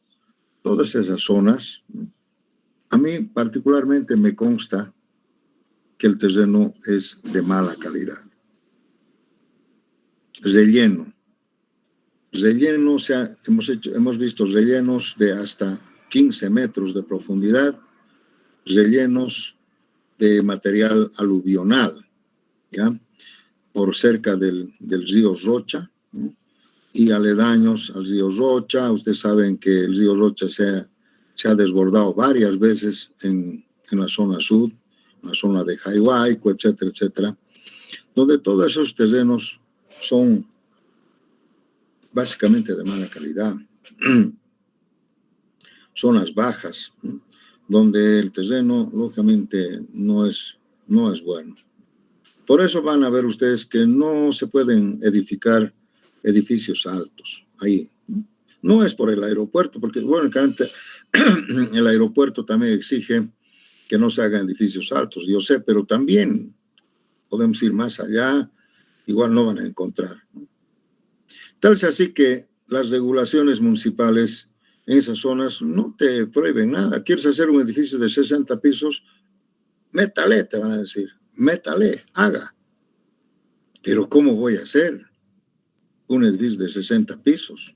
todas esas zonas, ¿no?, a mí particularmente me consta que el terreno es de mala calidad. Relleno, o sea, hemos visto rellenos de hasta 15 metros de profundidad, rellenos de material aluvional, ¿ya?, por cerca del río Rocha, ¿no?, y aledaños al río Rocha. Ustedes saben que el río Rocha se ha desbordado varias veces en la zona sur, en la zona de Jaihuayco, etcétera, etcétera, donde todos esos terrenos son básicamente de mala calidad. Zonas bajas, ¿no?, donde el terreno, lógicamente, no es bueno. Por eso van a ver ustedes que no se pueden edificar edificios altos ahí. No es por el aeropuerto, porque, bueno, el aeropuerto también exige que no se hagan edificios altos, yo sé, pero también podemos ir más allá, igual no van a encontrar, ¿no? Tal es así que las regulaciones municipales en esas zonas no te prohíben nada. ¿Quieres hacer un edificio de 60 pisos? Métale, te van a decir. Métale, haga. Pero ¿cómo voy a hacer un edificio de 60 pisos?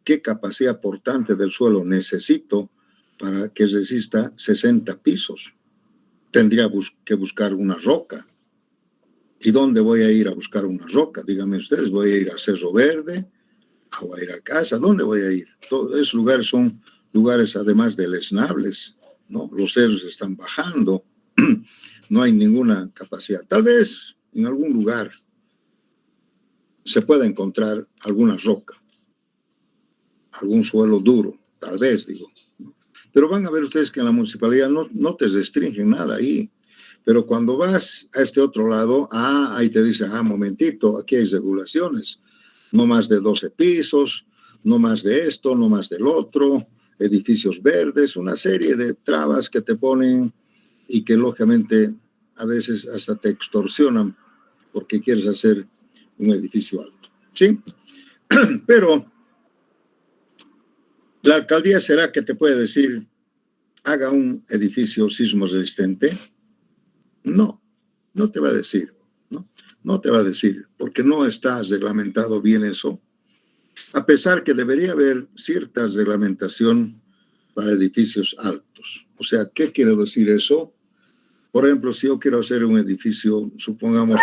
¿Qué capacidad portante del suelo necesito para que resista 60 pisos? Tendría que buscar una roca. ¿Y dónde voy a ir a buscar una roca? Díganme ustedes, ¿voy a ir a Cerro Verde? ¿Voy a ir a casa? ¿Dónde voy a ir? Todos esos lugares son lugares además deleznables, ¿no? Los cerros están bajando, no hay ninguna capacidad. Tal vez en algún lugar se pueda encontrar alguna roca, algún suelo duro, tal vez, digo. Pero van a ver ustedes que en la municipalidad no te restringen nada ahí. Pero cuando vas a este otro lado, ahí te dice, momentito, aquí hay regulaciones. No más de 12 pisos, no más de esto, no más del otro, edificios verdes, una serie de trabas que te ponen y que lógicamente a veces hasta te extorsionan porque quieres hacer un edificio alto, ¿sí? Pero la alcaldía será que te puede decir, haga un edificio sismo resistente. No, no te va a decir, ¿no? No te va a decir, porque no está reglamentado bien eso, a pesar que debería haber cierta reglamentación para edificios altos. O sea, ¿qué quiero decir eso? Por ejemplo, si yo quiero hacer un edificio, supongamos,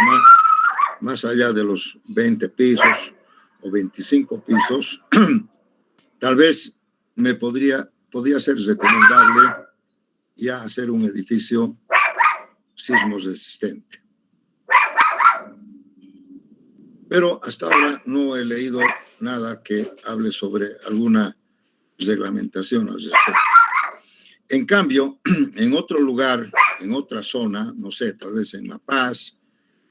más allá de los 20 pisos o 25 pisos, tal vez podría ser recomendable ya hacer un edificio sismo resistente. Pero hasta ahora no he leído nada que hable sobre alguna reglamentación al respecto. En cambio, en otro lugar, en otra zona, no sé, tal vez en La Paz,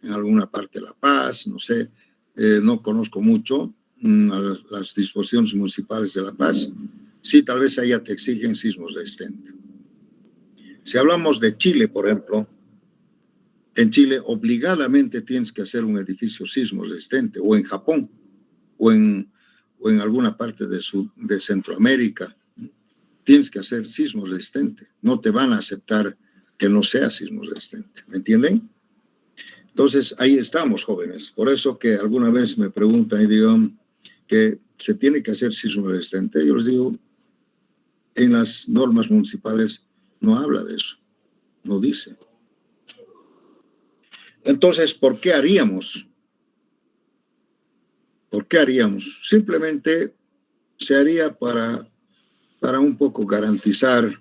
en alguna parte de La Paz, no sé, no conozco mucho las disposiciones municipales de La Paz, sí, tal vez allá te exigen sismo resistente. Si hablamos de Chile, por ejemplo, en Chile obligadamente tienes que hacer un edificio sismo resistente, o en Japón, o en alguna parte de Centroamérica, tienes que hacer sismo resistente. No te van a aceptar que no sea sismo resistente. ¿Me entienden? Entonces, ahí estamos, jóvenes. Por eso que alguna vez me preguntan y digan que se tiene que hacer sismo resistente. Yo les digo, en las normas municipales no habla de eso. No dice. Entonces, ¿por qué haríamos? ¿Por qué haríamos? Simplemente se haría para un poco garantizar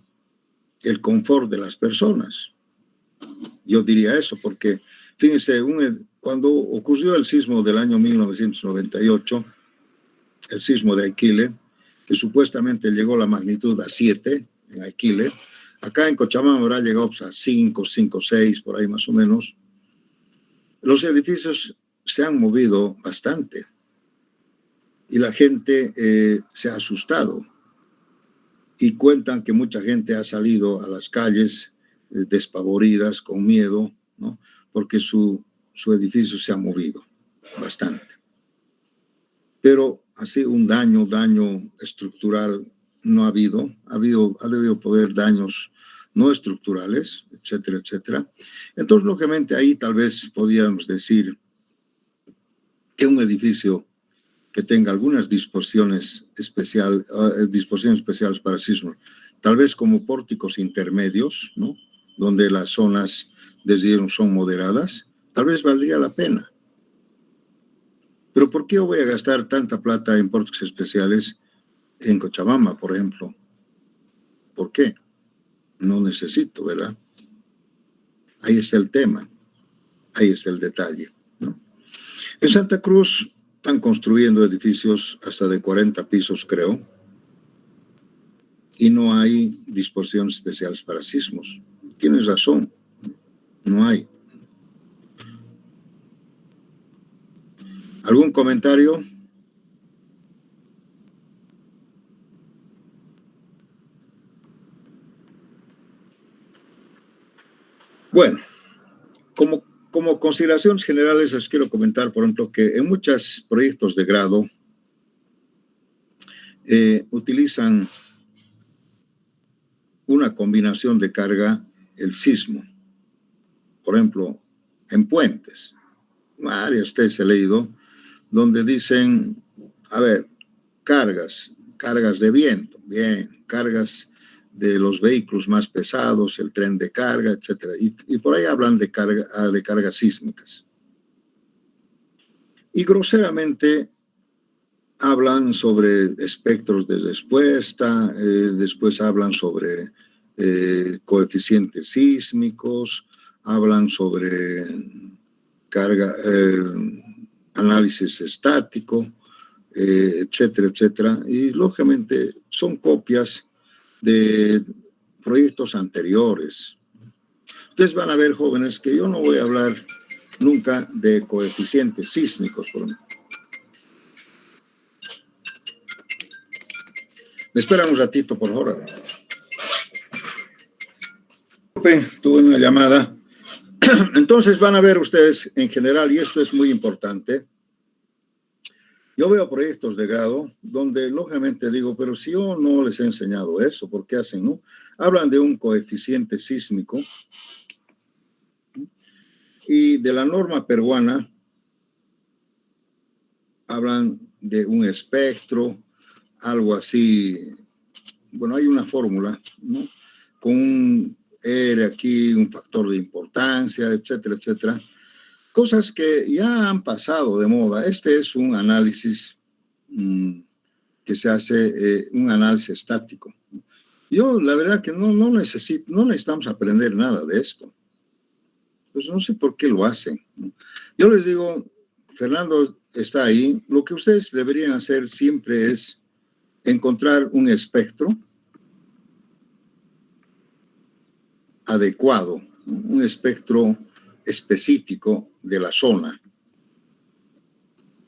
el confort de las personas. Yo diría eso, porque fíjense, cuando ocurrió el sismo del año 1998, el sismo de Aquile, que supuestamente llegó la magnitud a 7 en Aquile, acá en Cochabamba habrá llegado a 5, 6, por ahí más o menos. Los edificios se han movido bastante y la gente se ha asustado. Y cuentan que mucha gente ha salido a las calles despavoridas, con miedo, ¿no? Porque su edificio se ha movido bastante. Pero así un daño estructural no ha habido. Ha debido poder daños no estructurales, etcétera, etcétera. Entonces, lógicamente, ahí tal vez podríamos decir que un edificio que tenga algunas disposiciones especiales para sismo, tal vez como pórticos intermedios, ¿no? Donde las zonas de riesgo son moderadas, tal vez valdría la pena. Pero ¿por qué voy a gastar tanta plata en pórticos especiales en Cochabamba, por ejemplo? ¿Por qué? No necesito, ¿verdad? Ahí está el tema, ahí está el detalle, ¿no? En Santa Cruz están construyendo edificios hasta de 40 pisos, creo, y no hay disposiciones especiales para sismos. Tienes razón, no hay. ¿Algún comentario? Bueno, como consideraciones generales les quiero comentar, por ejemplo, que en muchos proyectos de grado utilizan una combinación de carga, el sismo. Por ejemplo, en puentes, varias ustedes he leído, donde dicen, a ver, cargas de viento, bien, cargas de los vehículos más pesados, el tren de carga, etcétera. Y por ahí hablan de cargas sísmicas. Y groseramente hablan sobre espectros de respuesta, después hablan sobre coeficientes sísmicos, hablan sobre análisis estático, etcétera, etcétera. Y lógicamente son copias de proyectos anteriores. Ustedes van a ver, jóvenes, que yo no voy a hablar nunca de coeficientes sísmicos, por ejemplo. Me esperan un ratito, por favor. Tuve una llamada. Entonces van a ver ustedes en general, y esto es muy importante, yo veo proyectos de grado donde lógicamente digo, pero si yo no les he enseñado eso, ¿por qué hacen, no? Hablan de un coeficiente sísmico y de la norma peruana hablan de un espectro, algo así. Bueno, hay una fórmula, ¿no? Con un R aquí, un factor de importancia, etcétera, etcétera. Cosas que ya han pasado de moda. Este es un análisis que se hace, un análisis estático. Yo, la verdad que no necesitamos aprender nada de esto. Pues no sé por qué lo hacen. Yo les digo, Fernando está ahí, lo que ustedes deberían hacer siempre es encontrar un espectro adecuado, un espectro específico de la zona.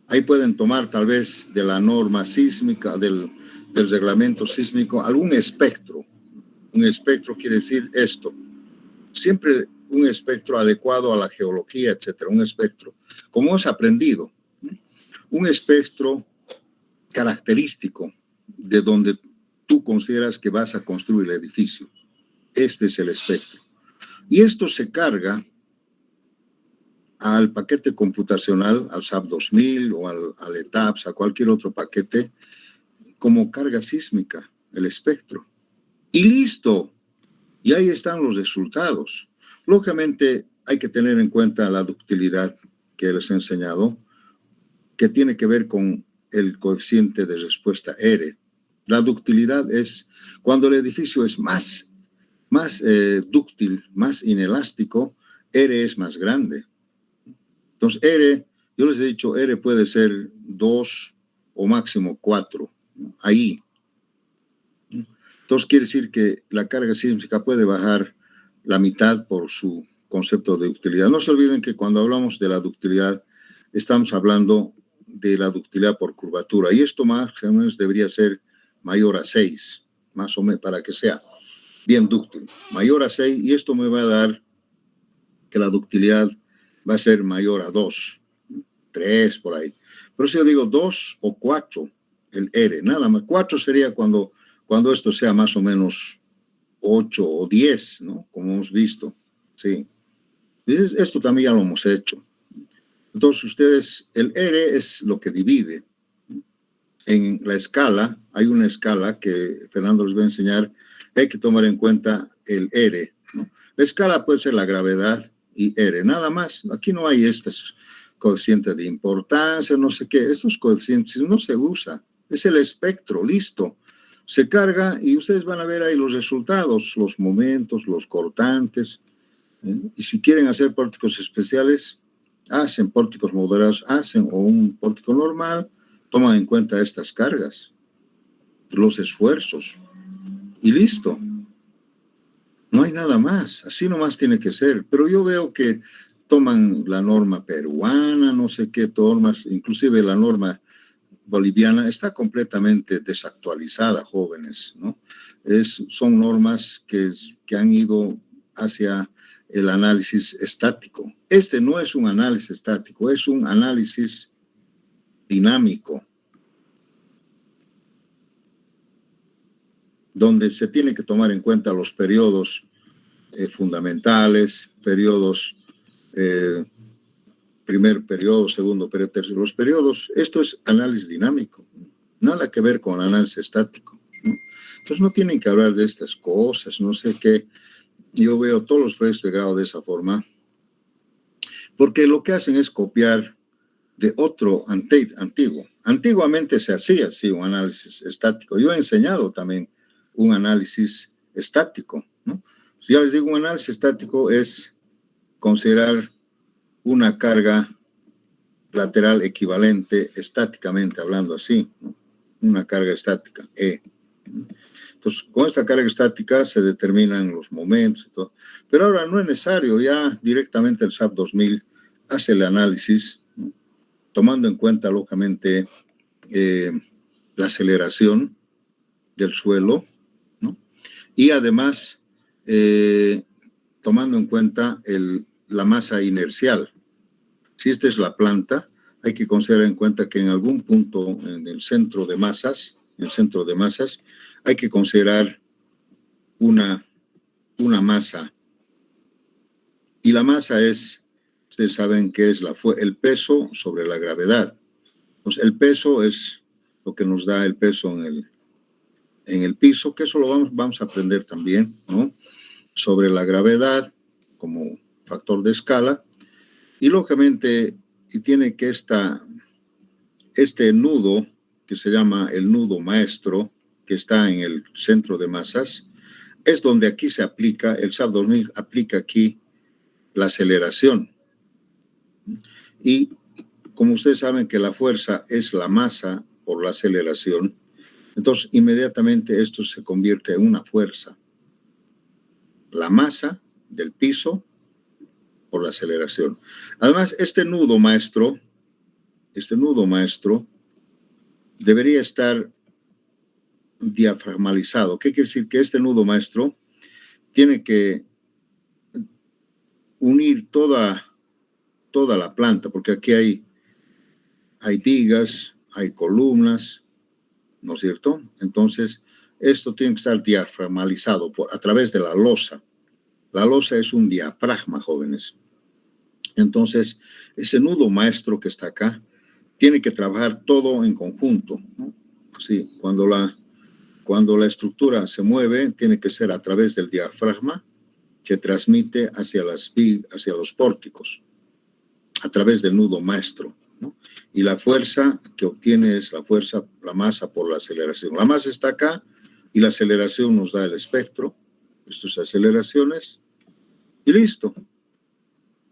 Ahí pueden tomar tal vez de la norma sísmica, del reglamento sísmico, algún espectro. Un espectro quiere decir esto. Siempre un espectro adecuado a la geología, etcétera. Un espectro, como es aprendido, un espectro característico de donde tú consideras que vas a construir el edificio. Este es el espectro. Y esto se carga al paquete computacional, al SAP 2000 o al ETAPS, a cualquier otro paquete, como carga sísmica, el espectro. Y listo. Y ahí están los resultados. Lógicamente, hay que tener en cuenta la ductilidad que les he enseñado, que tiene que ver con el coeficiente de respuesta R. La ductilidad es cuando el edificio es más dúctil, más inelástico, R es más grande. Entonces, R, yo les he dicho, R puede ser 2 o máximo 4, ahí. Entonces, quiere decir que la carga sísmica puede bajar la mitad por su concepto de ductilidad. No se olviden que cuando hablamos de la ductilidad, estamos hablando de la ductilidad por curvatura. Y esto más o menos debería ser mayor a 6, más o menos, para que sea bien dúctil. Mayor a 6, y esto me va a dar que la ductilidad va a ser mayor a 2, 3 por ahí. Por eso yo digo 2 o 4, el R, nada más. 4 sería cuando esto sea más o menos 8 o 10, ¿no? Como hemos visto, sí. Esto también ya lo hemos hecho. Entonces ustedes, el R es lo que divide. En la escala, hay una escala que Fernando les va a enseñar, hay que tomar en cuenta el R, ¿no? La escala puede ser la gravedad y R, nada más. Aquí no hay estos coeficientes de importancia, no sé qué. Estos coeficientes no se usa. Es el espectro, listo. Se carga y ustedes van a ver ahí los resultados, los momentos, los cortantes. Y si quieren hacer pórticos especiales, hacen pórticos moderados, hacen o un pórtico normal, toman en cuenta estas cargas, los esfuerzos y listo. No hay nada más, así nomás tiene que ser. Pero yo veo que toman la norma peruana, no sé qué normas, inclusive la norma boliviana está completamente desactualizada, jóvenes, ¿no? Son normas que han ido hacia el análisis estático. Este no es un análisis estático, es un análisis dinámico, donde se tiene que tomar en cuenta los periodos fundamentales, periodos, primer periodo, segundo periodo, tercero, los periodos. Esto es análisis dinámico, nada que ver con análisis estático, ¿no? Entonces no tienen que hablar de estas cosas, no sé qué. Yo veo todos los proyectos de grado de esa forma, porque lo que hacen es copiar de otro antiguo. Antiguamente se hacía así un análisis estático. Yo he enseñado también un análisis estático, ¿no? Si ya les digo, un análisis estático es considerar una carga lateral equivalente estáticamente, hablando así, ¿no? Una carga estática, E. Entonces, con esta carga estática se determinan los momentos y todo. Pero ahora no es necesario, ya directamente el SAP 2000 hace el análisis, ¿no? Tomando en cuenta, lógicamente, la aceleración del suelo, ¿no? Y además, tomando en cuenta la masa inercial. Si esta es la planta, hay que considerar en cuenta que en algún punto en el centro de masas, hay que considerar una masa. Y la masa es, ustedes saben que es el peso sobre la gravedad. Entonces, el peso es lo que nos da el peso en el piso, que eso lo vamos a aprender también, ¿no? Sobre la gravedad como factor de escala. Y lógicamente, y tiene que este nudo, que se llama el nudo maestro, que está en el centro de masas, es donde aquí se aplica, el SAP 2000 aplica aquí la aceleración. Y como ustedes saben que la fuerza es la masa por la aceleración, entonces inmediatamente esto se convierte en una fuerza. La masa del piso por la aceleración. Además, este nudo maestro debería estar diafragmalizado. ¿Qué quiere decir? Que este nudo maestro tiene que unir toda la planta, porque aquí hay vigas, hay columnas, ¿no es cierto? Entonces, esto tiene que estar diafragmalizado a través de la losa. La losa es un diafragma, jóvenes. Entonces, ese nudo maestro que está acá tiene que trabajar todo en conjunto, ¿no? Sí, cuando la estructura se mueve, tiene que ser a través del diafragma que transmite hacia los pórticos, a través del nudo maestro, ¿no? Y la fuerza que obtiene es la masa por la aceleración. La masa está acá y la aceleración nos da el espectro, estas aceleraciones, y listo.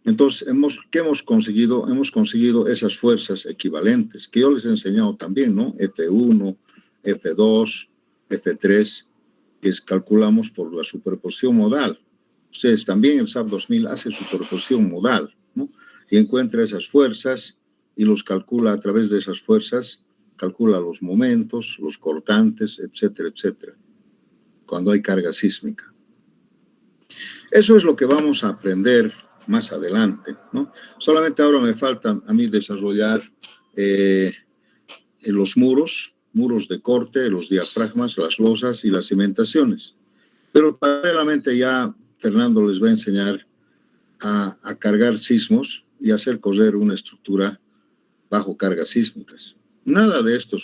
Entonces, ¿qué hemos conseguido? Hemos conseguido esas fuerzas equivalentes, que yo les he enseñado también, ¿no? F1, F2, F3, que calculamos por la superposición modal. Ustedes también, el SAP 2000 hace superposición modal, ¿no? Y encuentra esas fuerzas y los calcula a través de esas fuerzas, calcula los momentos, los cortantes, etcétera, etcétera, cuando hay carga sísmica. Eso es lo que vamos a aprender más adelante, ¿no? Solamente ahora me falta a mí desarrollar los muros de corte, los diafragmas, las losas y las cimentaciones. Pero paralelamente ya Fernando les va a enseñar a cargar sismos y hacer correr una estructura bajo cargas sísmicas. Nada de esto,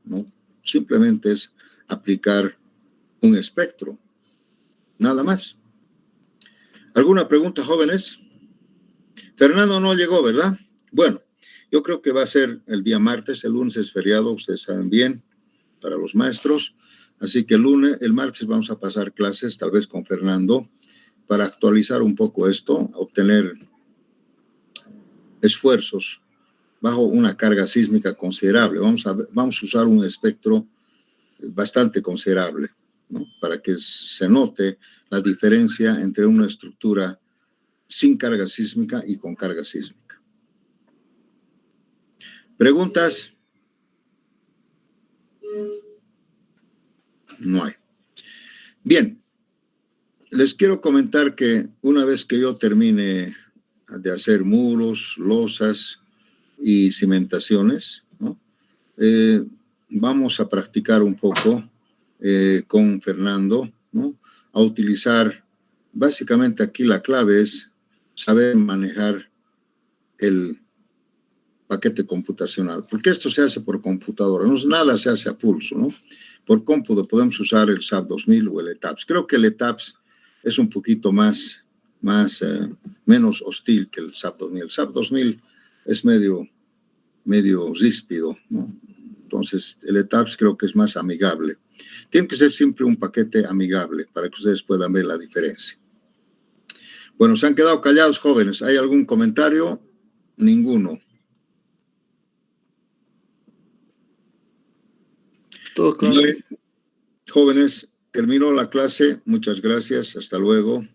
¿no? Simplemente es aplicar un espectro, nada más. ¿Alguna pregunta, jóvenes? Fernando no llegó, ¿verdad? Bueno, yo creo que va a ser el día martes. El lunes es feriado, ustedes saben bien, para los maestros. Así que el martes vamos a pasar clases, tal vez con Fernando, para actualizar un poco esto, obtener esfuerzos bajo una carga sísmica considerable. Vamos a usar un espectro bastante considerable, ¿no? Para que se note la diferencia entre una estructura sin carga sísmica y con carga sísmica. ¿Preguntas? No hay. Bien. les quiero comentar que una vez que yo termine de hacer muros, losas y cimentaciones, ¿no? Vamos a practicar un poco con Fernando, ¿no? A utilizar, básicamente aquí la clave es saber manejar el paquete computacional, porque esto se hace por computadora, no, nada se hace a pulso, ¿no? Por cómputo podemos usar el SAP 2000 o el ETAPS. Creo que el ETAPS es un poquito menos hostil que el SAP 2000. El SAP 2000 es medio ríspido, ¿no? Entonces, el ETAPS creo que es más amigable. Tiene que ser siempre un paquete amigable para que ustedes puedan ver la diferencia. Bueno, se han quedado callados, jóvenes. ¿Hay algún comentario? Ninguno. Todo claro. Jóvenes, terminó la clase. Muchas gracias. Hasta luego.